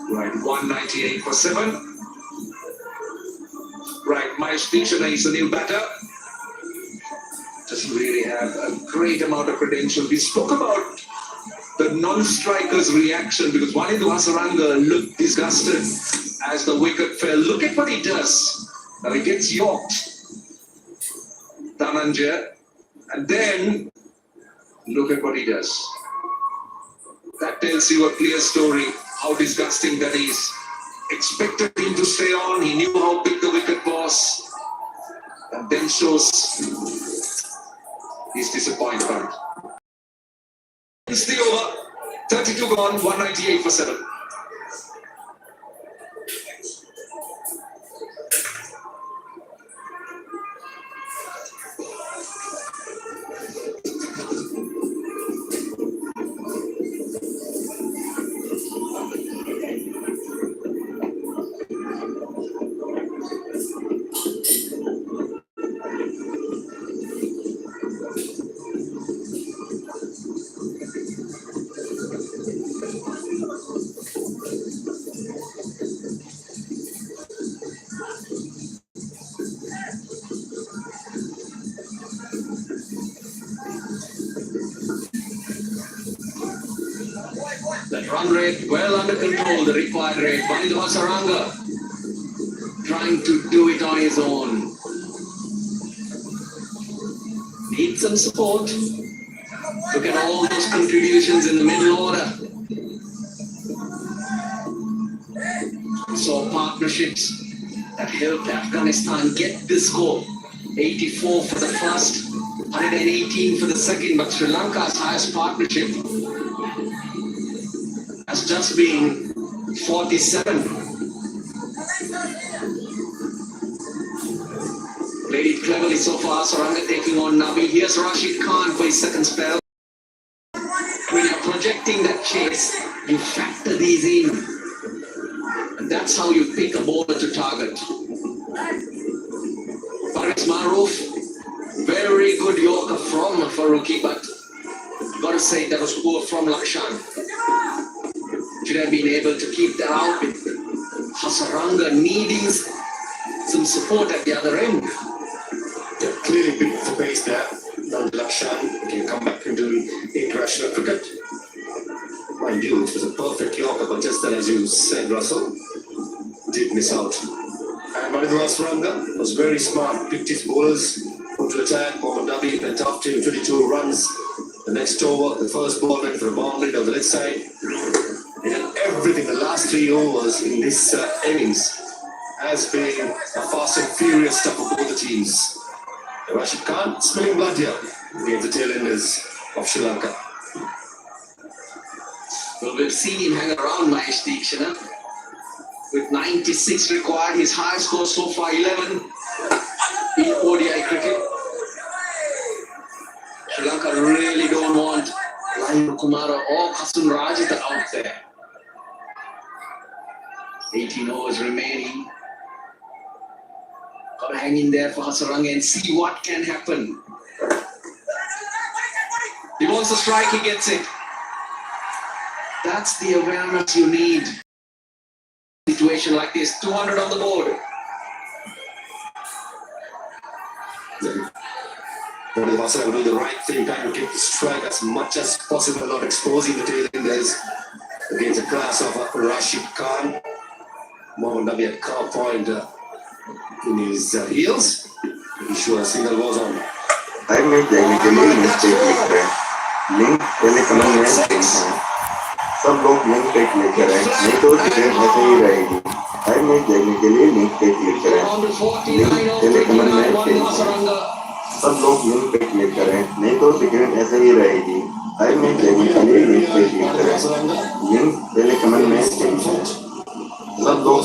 right, 198 for 7. Right, Mahesh Deekshana is the new batter. Doesn't really have a great amount of credential. We spoke about the non-striker's reaction, because Wanindu Hasaranga looked disgusted as the wicket fell. Look at what he does. Now he gets yorked, Dhananjay, and then look at what he does. That tells you a clear story, how disgusting that is. Expected him to stay on, he knew how big the wicket was, and then shows his disappointment. It's the over, 32 gone, 198 for 7. That run rate well under control, the required rate. Wanindu Hasaranga trying to do it on his own. Needs some support. Look at all those contributions in the middle order. We saw partnerships that helped Afghanistan get this score. 84 for the first, 118 for the second, but Sri Lanka's highest partnership has just been 47. Played it cleverly so far. Saranga taking on Nabi. Here's Rashid Khan for his second spell. When you're projecting that chase, you factor these in. And that's how you pick a bowler to target. Faris Maroof, very good Yorker from Faruqi, but gotta say that was poor from Lakshan. Should have been able to keep that out with Hasaranga needing some support at the other end. Yeah, clearly big for pace there. Now Lakshan can come back into international cricket. Mind you, it was a perfect Yorker, but just as you said, Russell, did miss out. And Wanindu Hasaranga was very smart, picked his bowlers, put to attack. Mohammad Nabi went after him, 22 runs. The next over, the first ball went for a boundary down the left side. He did everything. The last 3 overs in this innings has been a fast and furious stuff for both the teams. Rashid Khan smelling blood here against the tail enders of Sri Lanka. Well, we've seen him hang around Mahesh Deekshana. With 96 required, his highest score so far 11 in ODI cricket. Sri Lanka really don't want Lahir Kumara or Kasun Rajitha out there. 18 overs remaining. Gotta hang in there for Hasaranga and see what can happen. He wants a strike, he gets it. That's the awareness you need. Situation like this, 200 on the board. Wanindu Hasaranga doing the right thing, trying to get the strike as much as possible, not exposing the tail enders against the class of Rashid Khan. Mohammad Nabi at cow point in his heels. Pretty sure a single was on. Time में जाने के लिए link पे click करें। Link पहले comment में है। सब लोग लिंक पे क्लिक करें, नहीं तो टिकट ऐसे ही रहेगी। टाइम में जाने के लिए लिंक पे क्लिक करें। लिंक पहले कमेंट में है। सब लोग लिंक पे क्लिक करें, नहीं तो टिकट ऐसे ही रहेगी। टाइम में जाने के लिए लिंक पे क्लिक करें। लिंक पहले कमेंट में है। सब लोग